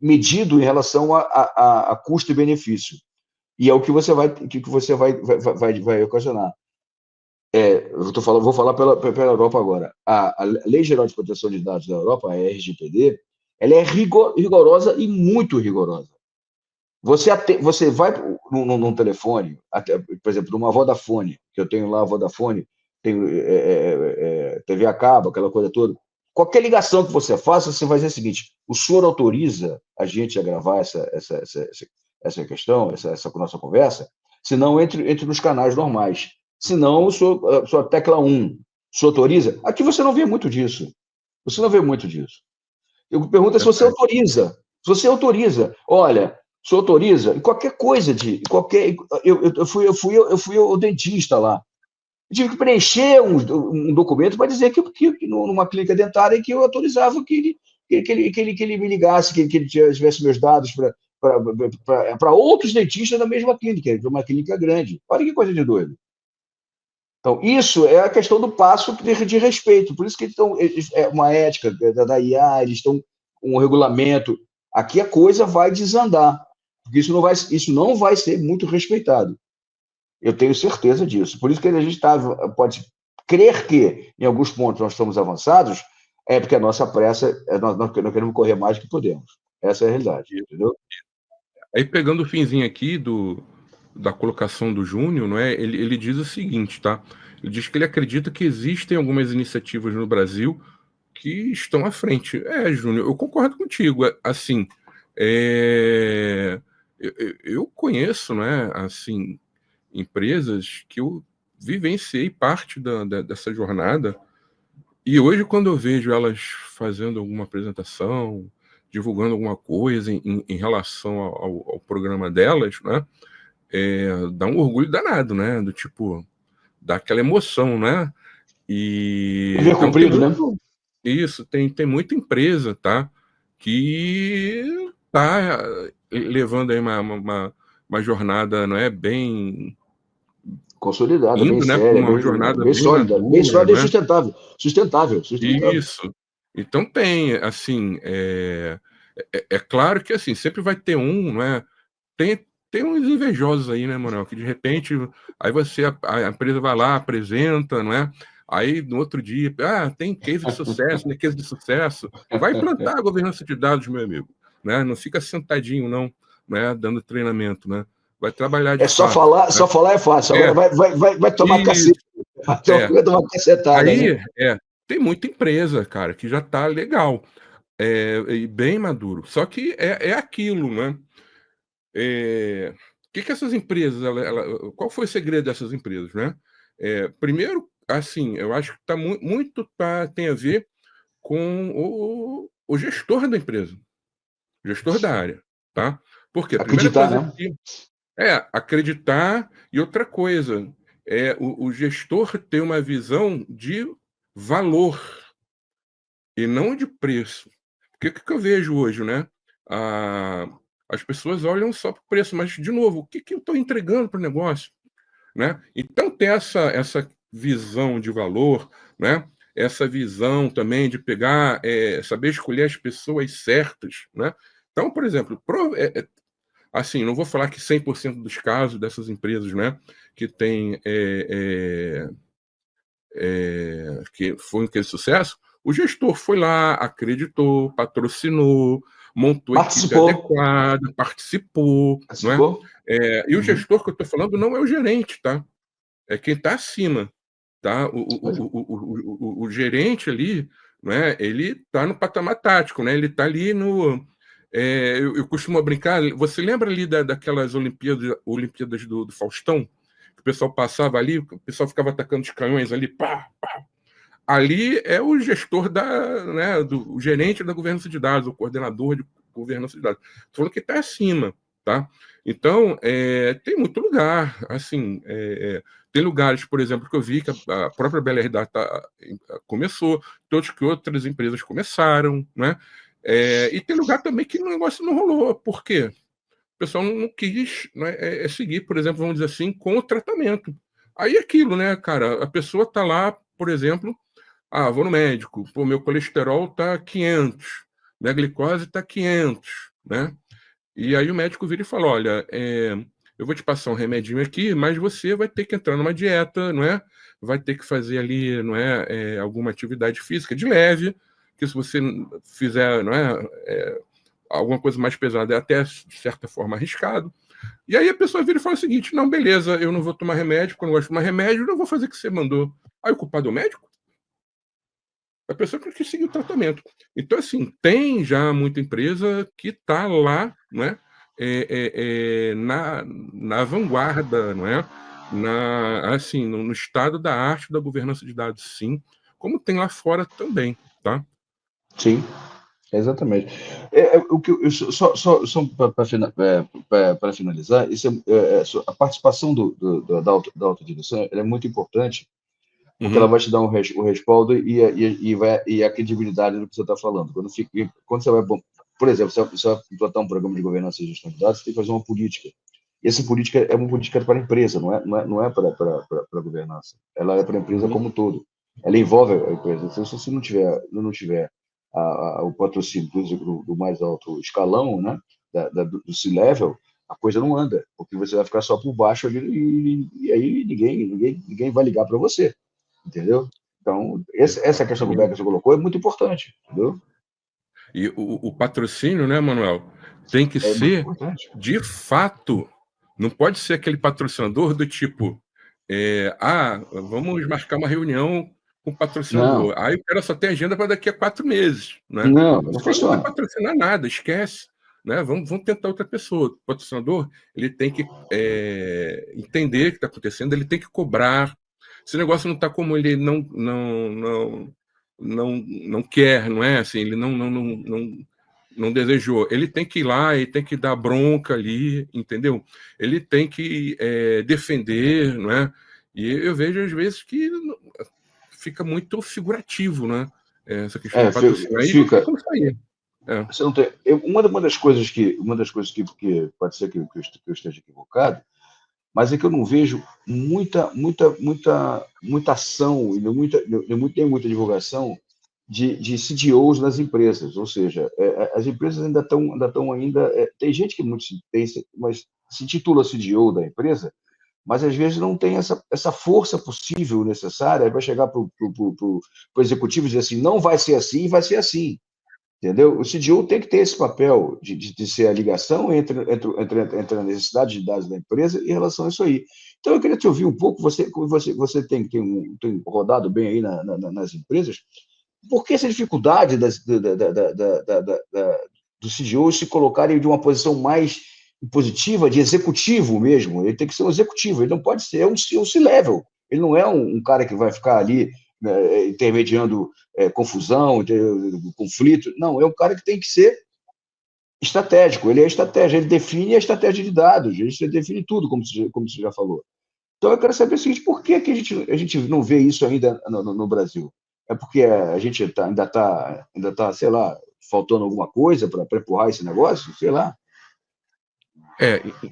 medido em relação a custo e benefício. E é o que você vai ocasionar. Vou falar pela Europa agora. A Lei Geral de Proteção de Dados da Europa, a RGPD, ela é rigorosa e muito rigorosa. Você vai num telefone, por exemplo, numa Vodafone, que eu tenho lá a Vodafone, tenho TV a cabo, aquela coisa toda. Qualquer ligação que você faça, você vai dizer o seguinte: o senhor autoriza a gente a gravar essa questão, essa nossa conversa? Se não, entre nos canais normais. Se não, sua tecla 1, o senhor autoriza? Aqui você não vê muito disso. Você não vê muito disso. Eu pergunto se você autoriza. Se você autoriza, olha, se autoriza, e qualquer coisa eu fui ao dentista lá. Eu tive que preencher um documento para dizer que numa clínica dentária que eu autorizava que ele me ligasse, que ele tivesse meus dados para outros dentistas da mesma clínica, uma clínica grande. Olha que coisa de doido. Então, isso é a questão do passo de respeito. Por isso que é uma ética da IA, eles estão com um regulamento. Aqui a coisa vai desandar, porque isso não vai ser muito respeitado. Eu tenho certeza disso. Por isso que a gente pode crer que, em alguns pontos, nós estamos avançados, é porque a nossa pressa, nós queremos correr mais do que podemos. Essa é a realidade, entendeu? Aí, pegando o finzinho aqui da colocação do Júnior, não é? Ele diz o seguinte, tá? Ele diz que ele acredita que existem algumas iniciativas no Brasil que estão à frente. Júnior, eu concordo contigo. Assim, eu conheço, né? Assim, empresas que eu vivenciei parte dessa jornada. E hoje, quando eu vejo elas fazendo alguma apresentação, divulgando alguma coisa em relação ao programa delas, né? Dá um orgulho danado, né? Do tipo, dá aquela emoção, né? E Dever então tem cumprido, né? muito isso, tem muita empresa, tá? Que tá levando aí uma jornada, não é bem Consolidada, bem indo, né? Para séria, uma jornada bem bem madura, sólida e né? sustentável. Sustentável. Isso. Então tem, assim, é claro que assim sempre vai ter um, não é? Tem uns invejosos aí, né, Manuel? Que de repente, aí a empresa vai lá, apresenta, não é? Aí no outro dia, tem case de sucesso, né? Case de sucesso. Vai implantar a governança de dados, meu amigo, né? Não fica sentadinho, não, né? Dando treinamento, né? Vai trabalhar de É fato, né? só falar é fácil. É, Agora vai tomar isso, cacete. Vai é. tomar cacetada, né? Aí, tem muita empresa, cara, que já tá legal, e bem maduro. Só que é aquilo, né? Que essas empresas, qual foi o segredo dessas empresas, né? Primeiro, assim, eu acho que muito tem a ver com o gestor da empresa, o gestor da área, tá? Porque a primeira Acreditar, coisa né? que acreditar, e outra coisa o gestor ter uma visão de valor e não de preço. Porque o que eu vejo hoje, né? Ah, as pessoas olham só para o preço, mas, de novo, o que eu estou entregando para o negócio? Né? Então, ter essa visão de valor, né? Essa visão também de pegar, saber escolher as pessoas certas. Né? Então, por exemplo, assim, não vou falar que 100% dos casos dessas empresas, né, que tem que foi aquele sucesso, o gestor foi lá, acreditou, patrocinou, montou a equipe Participou. adequada, participou, não é? Participou. E o Uhum. gestor que eu estou falando não é o gerente, tá? É quem está acima, tá? Pois é. O gerente ali, não é? Ele está no patamar tático, né? Ele está ali no. Eu costumo brincar. Você lembra ali daquelas Olimpíadas do Faustão? Que o pessoal passava ali, o pessoal ficava atacando os canhões ali, pá, ali é o gestor né, o gerente da governança de dados, o coordenador de governança de dados. Estou falando que está acima, tá? Então, tem muito lugar, assim, tem lugares, por exemplo, que eu vi que a própria BLR Data começou, todos que outras empresas começaram, né? E tem lugar também que o negócio não rolou. Por quê? O pessoal não quis, né, seguir, por exemplo, vamos dizer assim, com o tratamento. Aí é aquilo, né, cara? A pessoa está lá, por exemplo, vou no médico, pô, meu colesterol tá 500, minha glicose tá 500, né? E aí o médico vira e fala, olha, eu vou te passar um remedinho aqui, mas você vai ter que entrar numa dieta, não é? Vai ter que fazer ali, não alguma atividade física de leve, que se você fizer, alguma coisa mais pesada é até, de certa forma, arriscado. E aí a pessoa vira e fala o seguinte, não, beleza, eu não vou tomar remédio, porque eu não gosto de tomar remédio, eu não vou fazer o que você mandou. Aí o culpado é o médico? A pessoa tem que seguir o tratamento. Então, assim, tem já muita empresa que está lá, né, na vanguarda, não é? Assim, no estado da arte da governança de dados, sim, como tem lá fora também, tá? Sim, exatamente. O que só para finalizar, a participação da autodireção ela é muito importante, porque ela Uhum, vai te dar o respaldo e a credibilidade do que você está falando. Quando você vai, por exemplo, você vai implantar um programa de governança e gestão de dados, você tem que fazer uma política. E essa política é uma política para a empresa, não é para a governança. Ela é para a empresa uhum. como um todo. Ela envolve a empresa. Se você não tiver o patrocínio do mais alto escalão, né, do C-level, a coisa não anda, porque você vai ficar só por baixo ali e aí ninguém vai ligar para você. entendeu? Então, essa questão que o Becker colocou é muito importante, entendeu? E o patrocínio, né, Manuel, tem que É muito ser importante. de fato. Não pode ser aquele patrocinador do tipo, vamos marcar uma reunião com o Não, patrocinador. Aí o cara só tem agenda para daqui a 4 meses, né? não Isso não vai funciona. patrocinar nada, esquece. Né? Vamos tentar outra pessoa. O patrocinador, ele tem que entender o que está acontecendo, ele tem que cobrar. Esse negócio não está como ele não quer, não é assim, ele não desejou. Ele tem que ir lá, ele tem que dar bronca ali, entendeu? Ele tem que defender, não é? E eu vejo às vezes que fica muito figurativo, né? Essa questão do patrocínio. Aí não tem Fica. como sair. Você não tem, uma das coisas que pode ser que eu esteja equivocado, mas é que eu não vejo muita ação e nem muita divulgação de CDOs nas empresas, ou seja, as empresas tem gente que muito mas se titula CDO da empresa, mas às vezes não tem essa força possível necessária para chegar para o executivo e dizer assim, não vai ser assim, vai ser assim. Entendeu? O CDO tem que ter esse papel de ser a ligação entre a necessidade de dados da empresa em relação a isso aí. Então, eu queria te ouvir um pouco, você tem rodado bem aí nas empresas, por que essa dificuldade do CDO se colocarem de uma posição mais positiva, de executivo mesmo? Ele tem que ser um executivo, ele não pode ser um C-level, ele não é um cara que vai ficar ali, né, intermediando confusão, conflito. Não, é um cara que tem que ser estratégico, ele é estratégia, ele define a estratégia de dados, ele define tudo, como você já falou. Então, eu quero saber o seguinte, por que a gente não vê isso ainda no Brasil? É porque a gente ainda tá, sei lá, faltando alguma coisa para empurrar esse negócio? Sei lá.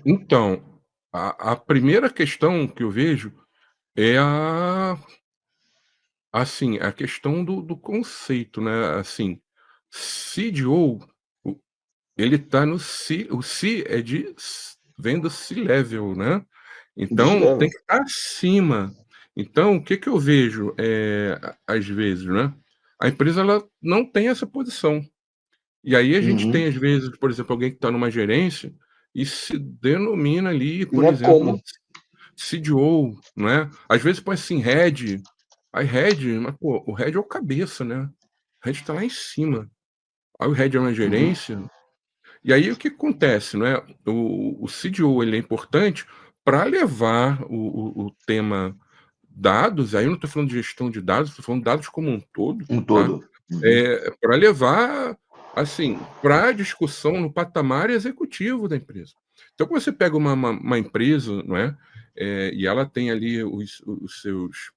Então, a primeira questão que eu vejo é a questão do conceito, né? Assim, CDO, ele está no C, o C vem do C-level, né? Então tem Deslevel. que estar acima. Então, o que eu vejo às vezes, né? A empresa ela não tem essa posição. E aí a gente tem, Uhum. às vezes, por exemplo, alguém que está numa gerência e se denomina ali, E por não é exemplo, como. CDO, não é? Às vezes põe assim, head. Aí head, mas pô, o head é o cabeça, né? O head está lá em cima. Aí o head é uma Uhum. gerência. E aí o que acontece, não é? O CDO ele é importante para levar o tema dados, aí eu não estou falando de gestão de dados, estou falando de dados como um todo, Um tá? todo. Uhum. Para levar, assim, para a discussão no patamar executivo da empresa. Então, quando você pega uma empresa, não é? E ela tem ali os seus,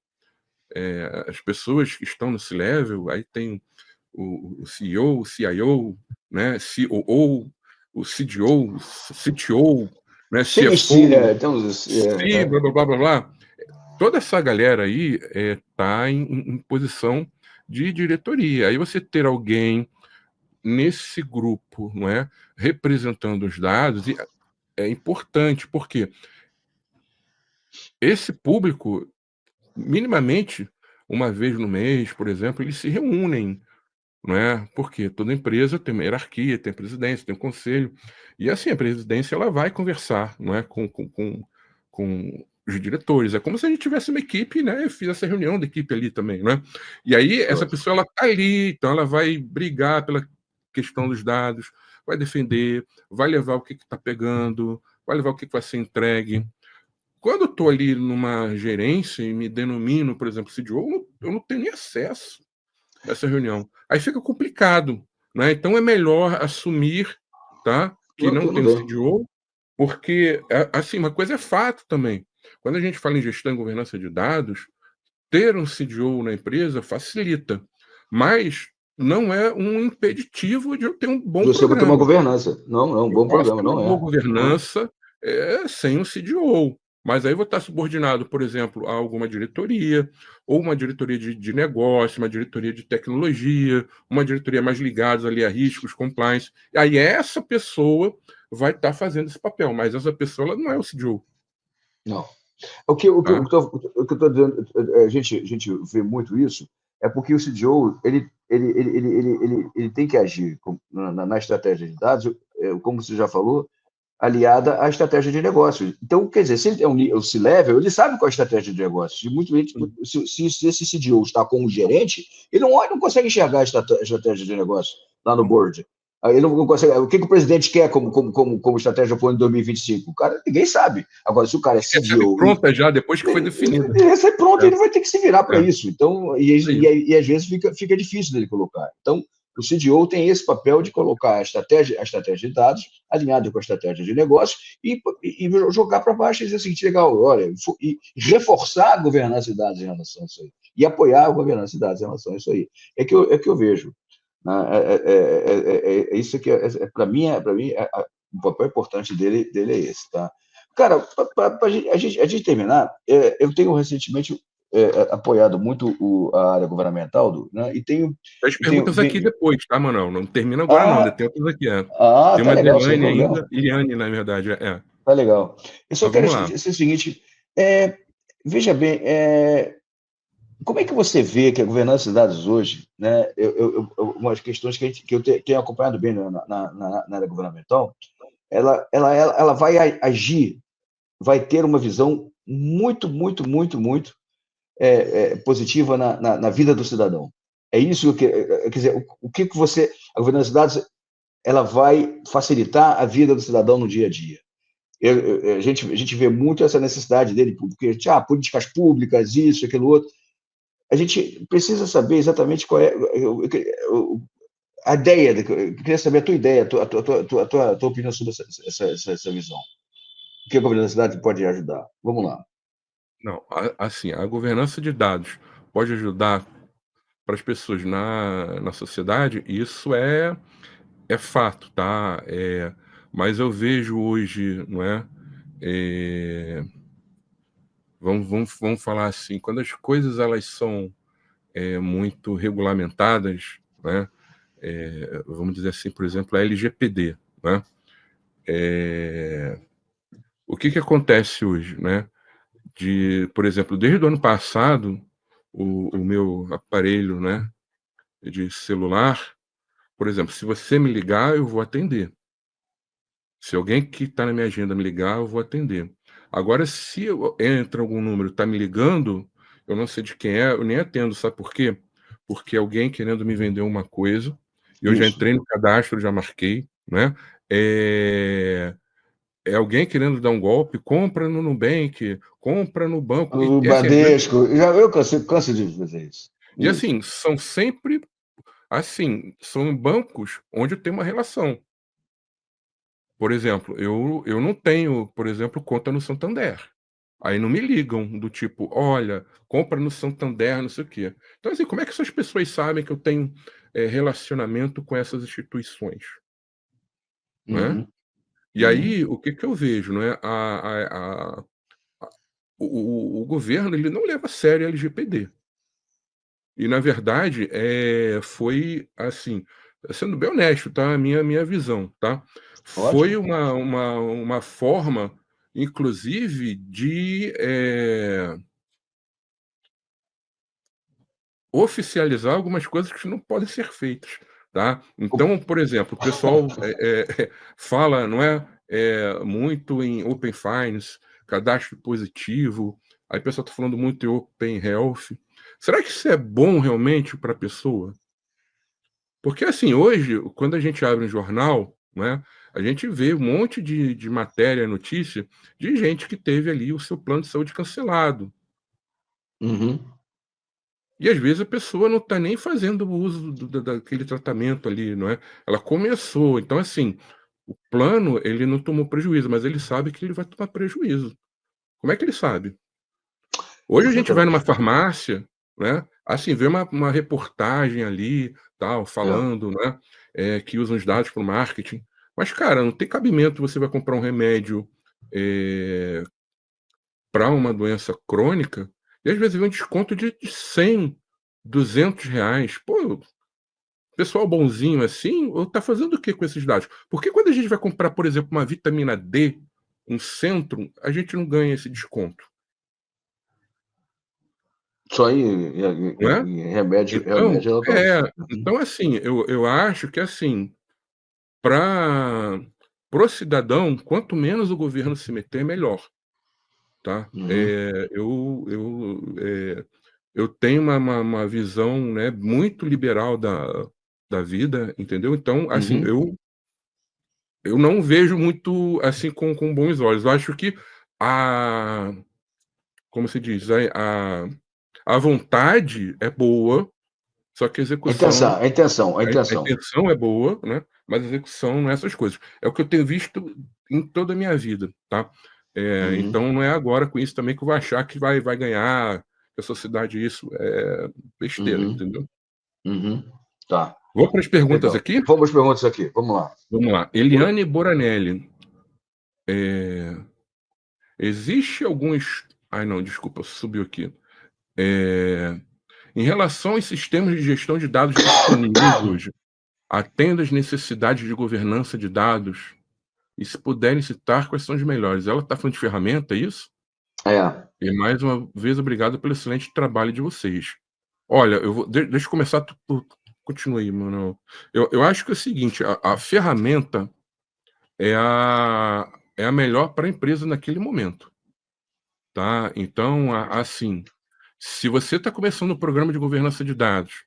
as pessoas que estão nesse level, aí tem o CEO, o CIO, né? COO, o CDO, o CTO, né? Tem os, C- CFO, tem os, C, blá, blá, blá, blá, blá. Toda essa galera aí está em posição de diretoria. Aí você ter alguém nesse grupo, não é, representando os dados, é importante, porque esse público, minimamente, uma vez no mês, por exemplo, eles se reúnem, não é? Porque toda empresa tem uma hierarquia, tem presidência, tem um conselho, e assim, a presidência ela vai conversar, não é, com os diretores. É como se a gente tivesse uma equipe, né? Eu fiz essa reunião da equipe ali também, né? E aí essa pessoa ela tá ali, então ela vai brigar pela questão dos dados, vai defender, vai levar o que está pegando, vai levar o que vai ser entregue. Quando eu estou ali numa gerência e me denomino, por exemplo, CDO, eu não tenho nem acesso a essa reunião. Aí fica complicado, né? Então é melhor assumir, tá? Que Não, não que não tem o tem. CDO, porque, assim, uma coisa é fato também. Quando a gente fala em gestão e governança de dados, ter um CDO na empresa facilita, mas não é um impeditivo de eu ter um bom Você vai ter uma programa. governança. Não, é um Eu bom posso programa, ter uma não boa é. Não é. governança sem um CDO, mas aí vou estar subordinado, por exemplo, a alguma diretoria, ou uma diretoria de negócio, uma diretoria de tecnologia, uma diretoria mais ligada ali a riscos, compliance. E aí essa pessoa vai estar fazendo esse papel, mas essa pessoa ela não é o CDO. Não. Tá? O que eu tô dizendo, a gente vê muito isso, é porque o CDO ele tem que agir na estratégia de dados, como você já falou, aliada à estratégia de negócios. Então, quer dizer, se ele é um C-level, ele sabe qual é a estratégia de negócios. E muito bem, se esse CDO está com um gerente, ele não consegue enxergar a estratégia de negócios lá no board. Ele não consegue. O que o presidente quer como estratégia para o ano de 2025? O cara, ninguém sabe. Agora, se o cara é Recebe CDO pronta já, depois que foi definida. ele sai pronto, É, ele vai ter que se virar para é, isso. Então, isso aí. e às vezes fica difícil dele colocar. Então, o CDO tem esse papel de colocar a estratégia de dados alinhada com a estratégia de negócio e jogar para baixo e dizer o seguinte, legal, olha, e reforçar a governança de dados em relação a isso aí. E apoiar a governança de dados em relação a isso aí. É que eu vejo. Né? Isso que para mim, o papel importante dele é esse. Tá? Cara, para a gente terminar, eu tenho recentemente apoiado muito a área governamental, né? As E tenho perguntas aqui depois, tá, Manuel? Não termina agora, não. Ainda ah, tem outras aqui. É. Tem tá uma legal, sem Delaine problema, ainda. Iliane, na verdade. É. tá legal. Eu só Mas quero vamos lá. dizer o seguinte, veja bem, como é que você vê que a governança de dados hoje, né? Umas questões que eu tenho acompanhado bem na área governamental, ela vai agir, vai ter uma visão muito positiva na vida do cidadão. É isso que, quer dizer, o que você, a governança de dados, ela vai facilitar a vida do cidadão no dia a dia. A gente vê muito essa necessidade dele, porque políticas públicas, isso, aquilo outro. A gente precisa saber exatamente qual é a ideia. Eu queria saber a tua ideia, a tua opinião sobre essa visão. O que a governança de dados pode ajudar? Vamos lá. Não, assim, a governança de dados pode ajudar para as pessoas na sociedade, isso é fato, tá? Mas eu vejo hoje, não é? Vamos falar assim, quando as coisas elas são muito regulamentadas, né? Vamos dizer assim, por exemplo, a LGPD, né? O que acontece hoje, né? Por exemplo, desde o ano passado, o meu aparelho, né, de celular, por exemplo, se você me ligar, eu vou atender. Se alguém que está na minha agenda me ligar, eu vou atender. Agora, se entra algum número, está me ligando, eu não sei de quem é, eu nem atendo, sabe por quê? Porque alguém querendo me vender uma coisa, eu já Isso. entrei no cadastro, já marquei, né? É alguém querendo dar um golpe, compra no Nubank, compra no banco. O E assim, às vezes, Bradesco, eu canso de fazer isso. e Isso. assim, são sempre assim, são bancos onde tem uma relação. Por exemplo, eu não tenho, por exemplo, conta no Santander. Aí não me ligam do tipo, olha, compra no Santander, não sei o quê. Então, assim, como é que essas pessoas sabem que eu tenho relacionamento com essas instituições? Não é? Uhum, E uhum. aí, o que eu vejo, não é? O governo ele não leva a sério a LGPD. E, na verdade, foi assim, sendo bem honesto, tá? A minha visão, tá? Foi Ótimo. uma forma, inclusive, de oficializar algumas coisas que não podem ser feitas, tá? Então, por exemplo, o pessoal fala, não é, muito em Open Finance, cadastro positivo, aí o pessoal está falando muito em Open Health. Será que isso é bom realmente para a pessoa? Porque, assim, hoje, quando a gente abre um jornal, né, a gente vê um monte de matéria, notícia, de gente que teve ali o seu plano de saúde cancelado. Uhum. E às vezes a pessoa não está nem fazendo o uso daquele tratamento ali, não é? Ela começou. Então, assim, o plano, ele não tomou prejuízo, mas ele sabe que ele vai tomar prejuízo. Como é que ele sabe? Hoje a gente vai numa Exatamente. farmácia, né? Assim, vê uma reportagem ali, tal, É. falando, né? Que usam os dados para o marketing. Mas, cara, não tem cabimento você vai comprar um remédio para uma doença crônica e às vezes vem um desconto de 100, R$ 200. Pô, pessoal bonzinho assim, ou tá fazendo o que com esses dados? Porque quando a gente vai comprar, por exemplo, uma vitamina D, um Centrum, a gente não ganha esse desconto. Só não é? em remédio, Então, remédio ela toma. Uhum. então assim, eu acho que assim, para o cidadão, quanto menos o governo se meter, melhor, tá? Uhum. Eu tenho uma visão, né, muito liberal da vida, entendeu? Então, assim, Uhum. eu não vejo muito assim com bons olhos. Eu acho que a, como se diz, a vontade é boa, só que a execução, A a intenção. intenção é boa, né? Mas a execução não é essas coisas. É o que eu tenho visto em toda a minha vida, tá? Uhum. Então não é agora com isso também que eu vou achar que vai ganhar que a sociedade isso é besteira, Uhum. entendeu? Uhum. Tá, Vou para as perguntas legal. aqui? Vamos às perguntas aqui, vamos lá. Vamos lá. Oi. Eliane Boranelli. Existe alguns. Ai, não, desculpa, subiu aqui. É, Em relação aos sistemas de gestão de dados disponíveis hoje, atende às necessidades de governança de dados? E se puderem citar, quais são os melhores? Ela está falando de ferramenta, é isso? É. E mais uma vez, obrigado pelo excelente trabalho de vocês. Olha, deixa eu começar. Continua aí, mano. Eu acho que é o seguinte: a ferramenta é a melhor para a empresa naquele momento. Tá? Então, assim, se você está começando um programa de governança de dados,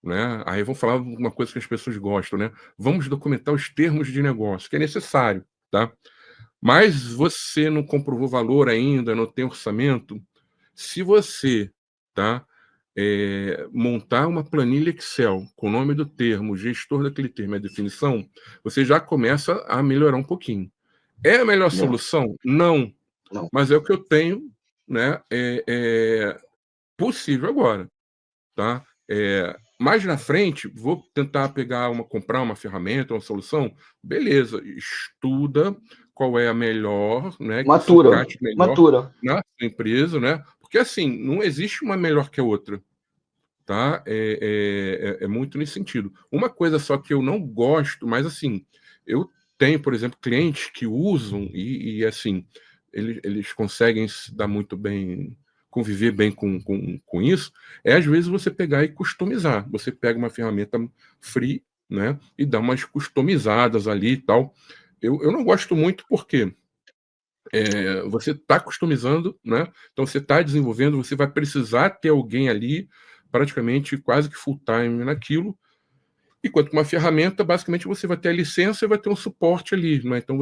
né? Aí vamos falar uma coisa que as pessoas gostam, né? Vamos documentar os termos de negócio, que é necessário, tá? Mas você não comprovou valor ainda, não tem orçamento. Se você, tá, montar uma planilha Excel com o nome do termo, o gestor daquele termo, a definição, você já começa a melhorar um pouquinho. É a melhor Não, solução? Não, não. mas é o que eu tenho, né? Possível agora, tá? Mais na frente, vou tentar comprar uma ferramenta, uma solução, beleza, estuda qual é a melhor, né, que se Matura, encaixe melhor matura. na sua empresa, né? Porque assim, não existe uma melhor que a outra, tá? É muito nesse sentido. Uma coisa só que eu não gosto, mas assim, eu tenho, por exemplo, clientes que usam e assim, eles conseguem se dar muito bem, conviver bem com isso, às vezes você pegar e customizar. Você pega uma ferramenta free, né, e dá umas customizadas ali e tal. Eu não gosto muito porque você está customizando, né? Então você está desenvolvendo, você vai precisar ter alguém ali, praticamente quase que full time naquilo. Enquanto que uma ferramenta, basicamente você vai ter a licença e vai ter um suporte ali, né? Então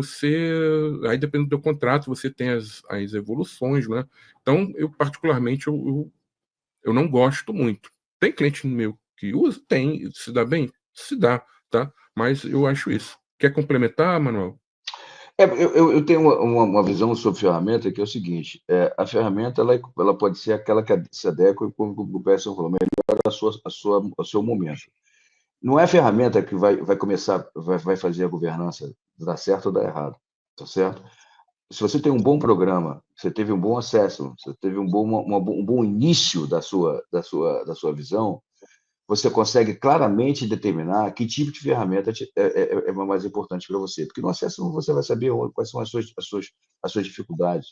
aí depende do contrato, você tem as evoluções, né? Então eu particularmente eu não gosto muito. Tem cliente meu que usa, tem, se dá bem, se dá, tá? Mas eu acho isso. Quer complementar, Manuel? Eu tenho uma visão sobre ferramenta que é o seguinte: a ferramenta ela pode ser aquela que se adequa, como o Peterson falou, melhor ao seu momento. Não é a ferramenta que vai começar, vai fazer a governança dar certo ou dar errado, tá certo? Se você tem um bom programa, você teve um bom acesso, você teve um bom início da sua visão, você consegue claramente determinar que tipo de ferramenta é mais importante para você. Porque no acesso você vai saber quais são as suas dificuldades,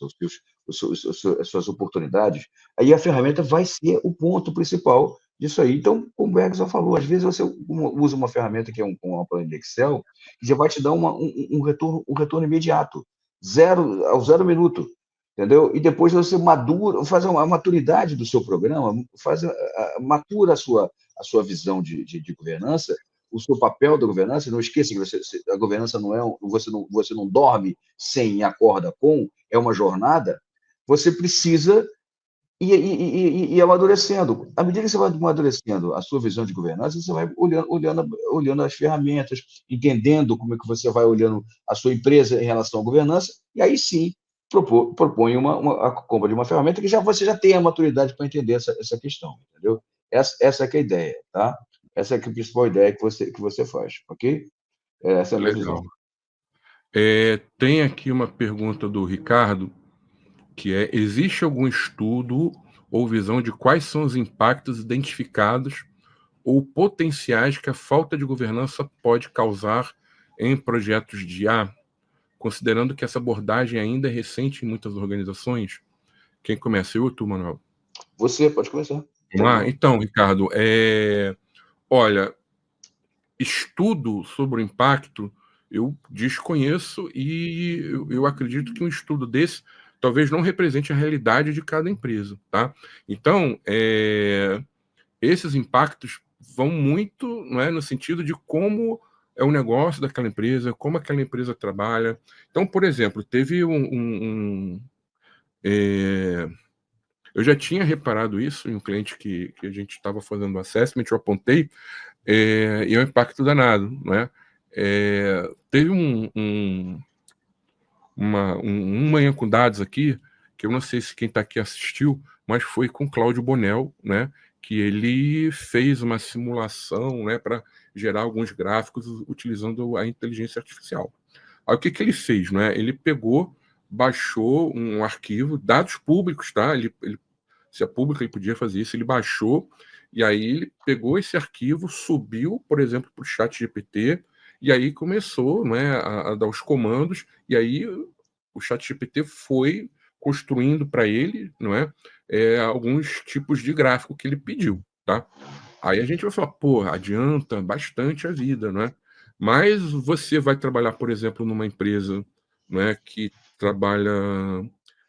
as suas oportunidades. Aí a ferramenta vai ser o ponto principal disso aí. Então, como o Bergson falou, às vezes você usa uma ferramenta que é uma planilha Excel, que já vai te dar um retorno imediato, ao 0 minuto. Entendeu? E depois você faz a maturidade do seu programa, matura a sua visão de governança, o seu papel da governança. Não esqueça que a governança não é você não dorme sem e acorda com, é uma jornada. Você precisa ir amadurecendo. À medida que você vai amadurecendo a sua visão de governança, você vai olhando as ferramentas, entendendo como é que você vai olhando a sua empresa em relação à governança, e aí sim propõe a compra de uma ferramenta que você já tem a maturidade para entender essa questão, entendeu? Essa é que é a ideia, tá? Essa é a principal ideia que você faz, ok? Essa é a minha Legal. visão. Tem aqui uma pergunta do Ricardo, que existe algum estudo ou visão de quais são os impactos identificados ou potenciais que a falta de governança pode causar em projetos de IA, considerando que essa abordagem ainda é recente em muitas organizações? Quem começa? Eu ou tu, Manuel? Você pode começar. Vamos lá? Então, Ricardo, olha, estudo sobre o impacto eu desconheço e eu acredito que um estudo desse talvez não represente a realidade de cada empresa, tá? Então, esses impactos vão muito, não é, no sentido de como é o negócio daquela empresa, como aquela empresa trabalha. Então, por exemplo, teve eu já tinha reparado isso em um cliente que a gente estava fazendo assessment, eu apontei, e é um impacto danado, né? Teve um Manhã com Dados aqui, que eu não sei se quem está aqui assistiu, mas foi com Cláudio Bonel, né? Que ele fez uma simulação, né, para gerar alguns gráficos utilizando a inteligência artificial. Aí o que que ele fez, né? Ele pegou, baixou um arquivo, dados públicos, tá? Se é público, ele podia fazer isso, ele baixou, e aí ele pegou esse arquivo, subiu, por exemplo, para o chat GPT, e aí começou, né, a dar os comandos, e aí o chat GPT foi construindo para ele, não é, alguns tipos de gráfico que ele pediu, tá? Aí a gente vai falar, pô, adianta bastante a vida, né? Mas você vai trabalhar, por exemplo, numa empresa, né, que trabalha.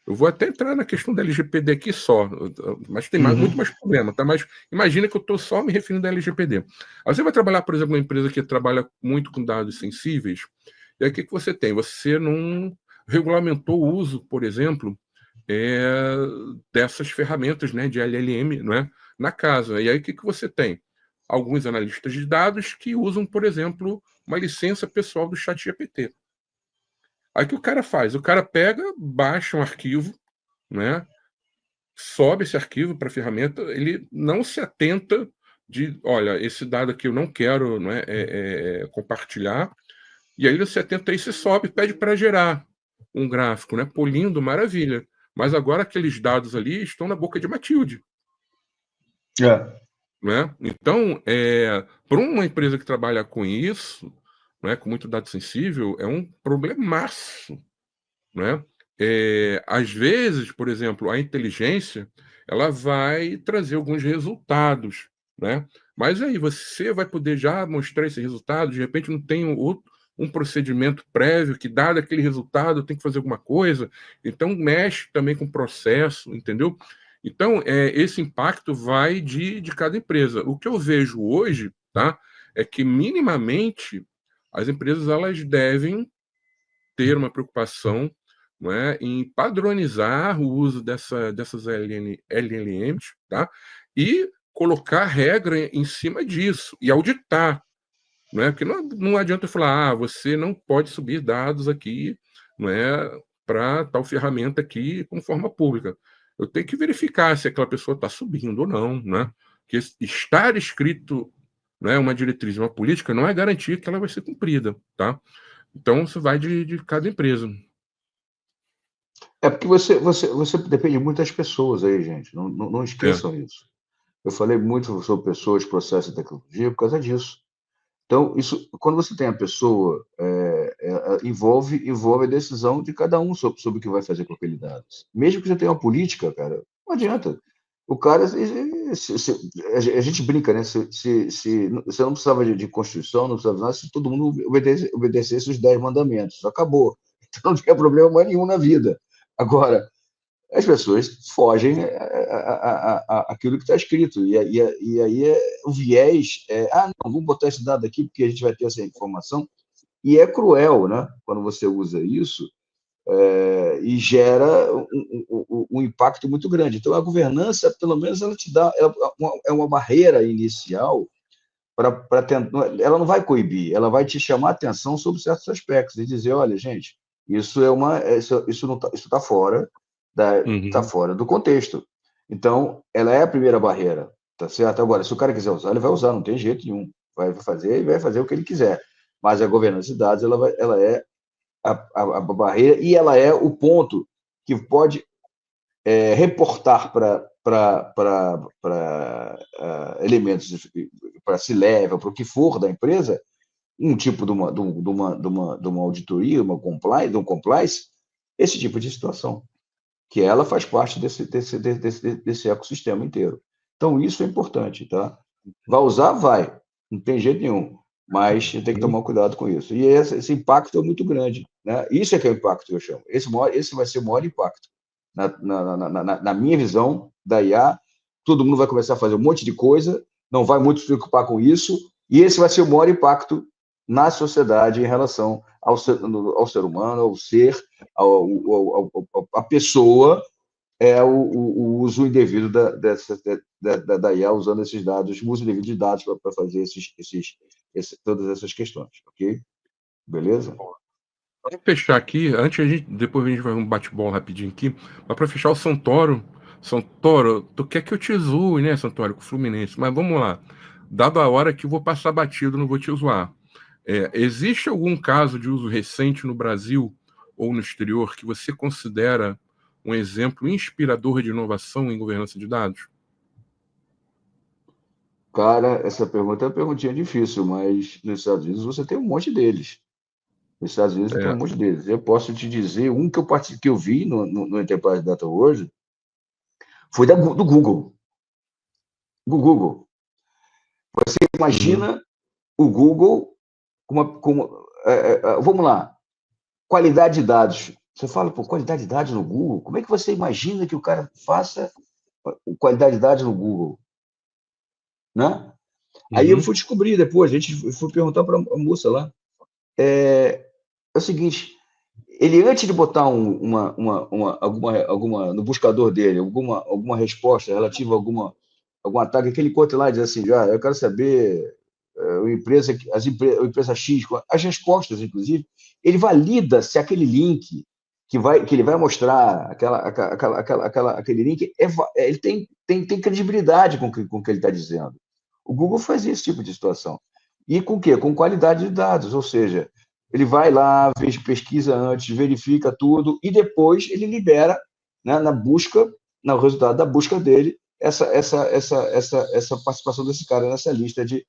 Eu vou até entrar na questão da LGPD aqui só, mas tem muito mais problema, tá? Mas imagina que eu estou só me referindo à LGPD. Aí você vai trabalhar, por exemplo, numa empresa que trabalha muito com dados sensíveis, e aí o que que você tem? Você não regulamentou o uso, por exemplo, é, dessas ferramentas, né, de LLM, não é, na casa. E aí o que que você tem? Alguns analistas de dados que usam, por exemplo, uma licença pessoal do ChatGPT. Aí o que o cara faz? O cara pega, baixa um arquivo, né, sobe esse arquivo para a ferramenta, ele não se atenta de, olha, esse dado aqui eu não quero, né, compartilhar, e aí ele se atenta a isso e sobe, pede para gerar um gráfico, né, polindo, maravilha. Mas agora aqueles dados ali estão na boca de Matilde. Né? Então, para uma empresa que trabalha com isso, né, com muito dado sensível, é um problemaço. Né? Às vezes, por exemplo, a inteligência ela vai trazer alguns resultados, né? Mas aí você vai poder já mostrar esse resultado, de repente não tem um procedimento prévio que, dado aquele resultado, tem que fazer alguma coisa, então mexe também com o processo, entendeu? Então, esse impacto vai de cada empresa. O que eu vejo hoje, tá, é que minimamente as empresas elas devem ter uma preocupação, não é, em padronizar o uso dessas LLMs, tá? E colocar regra em cima disso e auditar, não é? Porque não adianta eu falar, você não pode subir dados aqui, não é, para tal ferramenta aqui com forma pública. Eu tenho que verificar se aquela pessoa está subindo ou não, né? Porque estar escrito, né, uma diretriz, uma política, não é garantia que ela vai ser cumprida, tá? Então, isso vai de cada empresa. Porque você depende muito das pessoas aí, gente. Não É. esqueçam isso. Eu falei muito sobre pessoas, processo e tecnologia por causa disso. Então, isso, quando você tem a pessoa, envolve a decisão de cada um sobre o que vai fazer com aquele dado. Mesmo que você tenha uma política, cara, não adianta. O cara, a gente brinca, né? Se você não precisava de Constituição, não precisava de nada, se todo mundo obedecesse os 10 mandamentos. Acabou. Então não tinha problema mais nenhum na vida. Agora, as pessoas fogem aquilo que está escrito. E aí o viés não, vamos botar esse dado aqui porque a gente vai ter essa informação. E é cruel, né? Quando você usa isso e gera um impacto muito grande. Então, a governança, pelo menos, ela te dá uma barreira inicial para tentar. Ela não vai coibir, ela vai te chamar a atenção sobre certos aspectos e dizer, olha, gente, isso não tá, isso está fora tá Uhum. fora do contexto. Então, ela é a primeira barreira, tá certo? Agora, se o cara quiser usar, ele vai usar, não tem jeito nenhum. Vai fazer e vai fazer o que ele quiser. Mas a governança de dados, ela é a barreira e ela é o ponto que pode reportar para elementos, para C-level, para o que for da empresa, um tipo de uma auditoria, de um compliance, esse tipo de situação. que ela faz parte desse ecossistema inteiro. Então, isso é importante, tá? Vai usar? Vai. Não tem jeito nenhum. Mas tem que tomar cuidado com isso. E esse impacto é muito grande, né? Isso é que é o impacto que eu chamo. Esse vai ser o maior impacto. Na minha visão da IA, todo mundo vai começar a fazer um monte de coisa, não vai muito se preocupar com isso, e esse vai ser o maior impacto na sociedade em relação ao ser humano, ao ser, a pessoa, o uso indevido da IA, usando esses dados, o uso indevido de dados para fazer todas essas questões, ok? Beleza? Para fechar aqui, depois a gente vai um bate-bola rapidinho aqui, mas para fechar o Santoro, tu quer que eu te zoe, né, Santoro, com o Fluminense, mas vamos lá. Dada a hora que eu vou passar batido, não vou te zoar. Existe algum caso de uso recente no Brasil ou no exterior que você considera um exemplo inspirador de inovação em governança de dados? Cara, essa pergunta é uma perguntinha difícil, mas nos Estados Unidos você tem um monte deles. Nos Estados Unidos você tem um monte deles. Eu posso te dizer, um que eu vi no Enterprise Data hoje foi do Google. Do Google. Você imagina o Google vamos lá, qualidade de dados. Você fala, pô, qualidade de dados no Google? Como é que você imagina que o cara faça qualidade de dados no Google? Né? Aí eu fui descobrir depois, a gente foi perguntar para a moça lá. É o seguinte, ele antes de botar alguma no buscador dele, alguma resposta relativa a algum ataque, aquele conta lá diz assim, já, eu quero saber a empresa X, as respostas, inclusive, ele valida se aquele link que ele vai mostrar, aquele link, ele tem credibilidade com o que ele está dizendo. O Google faz esse tipo de situação. E com o quê? Com qualidade de dados, ou seja, ele vai lá, pesquisa antes, verifica tudo, e depois ele libera, né, no resultado da busca dele, essa participação desse cara nessa lista de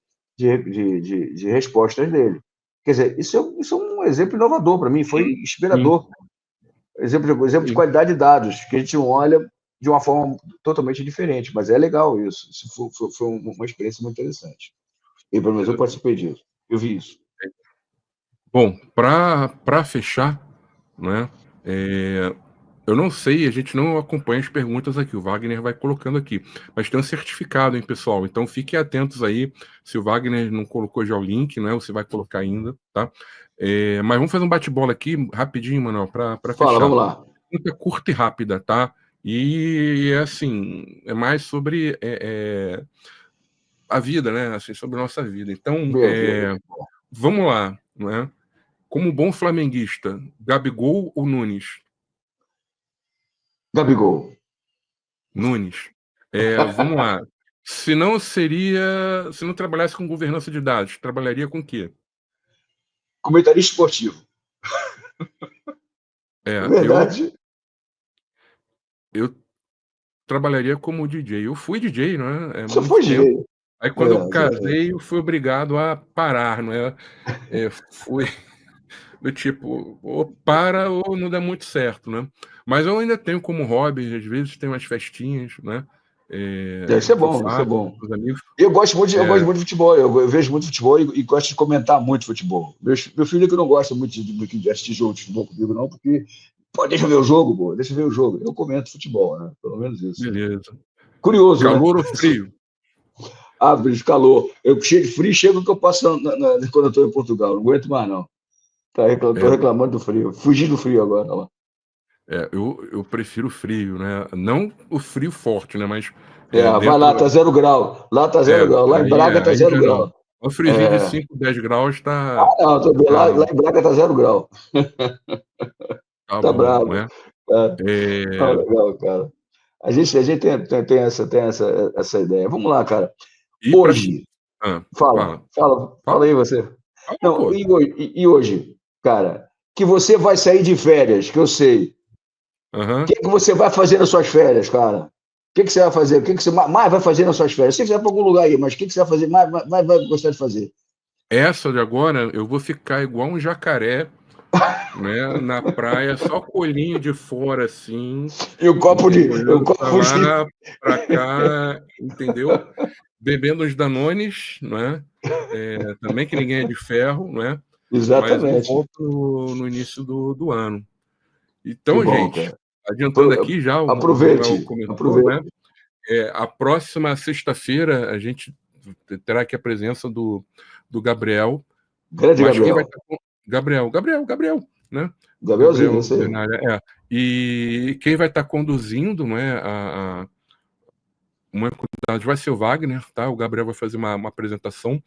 respostas dele. Quer dizer, isso é um exemplo inovador para mim, foi inspirador. Exemplo de qualidade de dados, que a gente olha de uma forma totalmente diferente, mas é legal isso. Isso foi uma experiência muito interessante. E pelo menos eu participei disso, eu vi isso. Bom, para fechar, né, eu não sei, a gente não acompanha as perguntas aqui, o Wagner vai colocando aqui, mas tem um certificado, hein, pessoal? Então fiquem atentos aí, se o Wagner não colocou já o link, né, você vai colocar ainda, tá? Mas vamos fazer um bate-bola aqui, rapidinho, Manuel, para fechar. Fala, vamos lá. Pergunta curta e rápida, tá? E, assim, é mais sobre a vida, né, assim, sobre a nossa vida. Então, vamos lá, né? Como bom flamenguista, Gabigol ou Nunes? Gabigol. Nunes. Vamos lá. Se não trabalhasse com governança de dados, trabalharia com o quê? Comentarista esportivo. É verdade. Eu trabalharia como DJ. Eu fui DJ, não é? Você foi DJ. Aí quando eu casei, eu fui obrigado a parar, não é? Fui do tipo, ou para ou não dá muito certo, né? Mas eu ainda tenho como hobby, às vezes tem umas festinhas, né? Isso é bom, isso é bom. Com os amigos. Eu gosto muito de futebol, eu vejo muito futebol e gosto de comentar muito futebol. Meu filho que não gosta muito de assistir jogo de futebol comigo, não, porque pô, deixa eu ver o jogo, pô, deixa eu ver o jogo. Eu comento futebol, né? Pelo menos isso. Beleza. Curioso, calor né? Ou frio? Bicho, calor. Eu chego frio, chego que eu passo quando eu estou em Portugal. Não aguento mais, não. Tô reclamando do frio. Fugi do frio agora, lá. Eu prefiro frio, né? Não o frio forte, né? Mas. Vai lá, tá 0 grau. Lá tá 0 grau. Lá em Braga tá 0 grau. O friozinho de 5, 10 graus tá. Não, também. Lá em Braga tá 0 grau. Tá bom, bravo. Né? Legal, cara. A gente tem essa ideia. Vamos lá, cara. E hoje. Fala aí você. Não, e hoje, cara, que você vai sair de férias, que eu sei. O que você vai fazer nas suas férias, cara? O que você vai fazer? O que você mais vai fazer nas suas férias? Você vai para algum lugar aí, mas o que você vai fazer mais vai gostar de fazer? Essa de agora, eu vou ficar igual um jacaré né, na praia, só com o olhinho de fora, assim, E o copo olhando de. para lá, para cá, entendeu? Bebendo os Danones, né? Também que ninguém é de ferro, né? Mas eu Exatamente. volto no início do ano. Que Então, bom, gente, cara. adiantando aqui já, o Manuel Aproveite, comentou, né? aproveite. A próxima sexta-feira a gente terá aqui a presença do Gabriel, Grande mas quem vai Gabriel. estar com Gabriel, né? Gabrielzinho, eu Gabriel sei. Bernalha, e quem vai estar conduzindo, né, uma comunidade vai ser o Wagner, tá? O Gabriel vai fazer uma apresentação,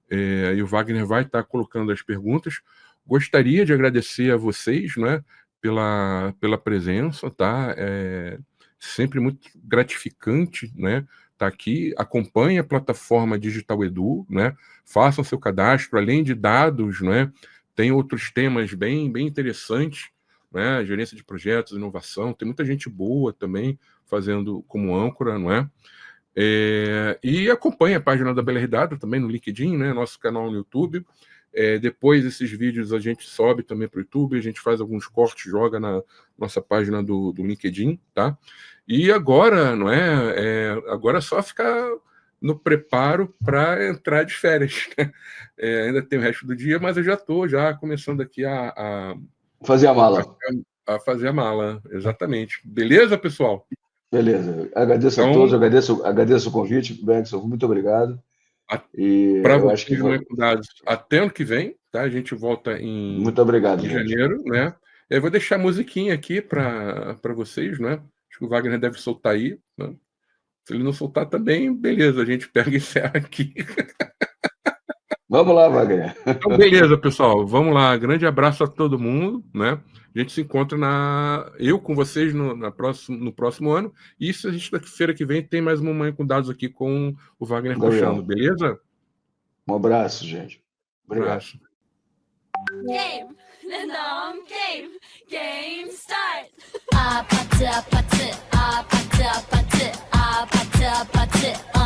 e o Wagner vai estar colocando as perguntas. Gostaria de agradecer a vocês, né, pela presença, tá? Sempre muito gratificante, né, tá aqui. Acompanhe a plataforma Digital Edu, né? Façam seu cadastro, além de dados, né? Tem outros temas bem interessantes, né? Gerência de projetos, inovação, tem muita gente boa também fazendo como âncora, não é? E acompanhe a página da Bela Herdada também no LinkedIn, né? Nosso canal no YouTube. Depois esses vídeos a gente sobe também para o YouTube, a gente faz alguns cortes, joga na nossa página do LinkedIn, tá? E agora, não é? Agora é só ficar no preparo para entrar de férias, né? Ainda tem o resto do dia, mas eu já estou já começando aqui Fazer a mala. a fazer a mala, exatamente. Beleza, pessoal? Beleza. Agradeço a todos, Então, agradeço o convite, Bergson. Muito obrigado. E para eu acho que vocês, não é com dados até ano que vem, tá? A gente volta muito obrigado, em gente. janeiro, né? Eu vou deixar a musiquinha aqui para vocês, né? Acho que o Wagner deve soltar aí, né? Se ele não soltar também, beleza, a gente pega e encerra aqui. Vamos lá, Wagner. Então, beleza, pessoal. Vamos lá. Grande abraço a todo mundo, né? A gente se encontra eu com vocês no próximo ano. E sexta-feira que vem tem mais uma manhã com dados aqui com o Wagner puxando, Gabriel, beleza? um abraço, gente. Um Obrigado. abraço. Game, game start. Apatı, apatı, apatı, apatı, apatı, apatı.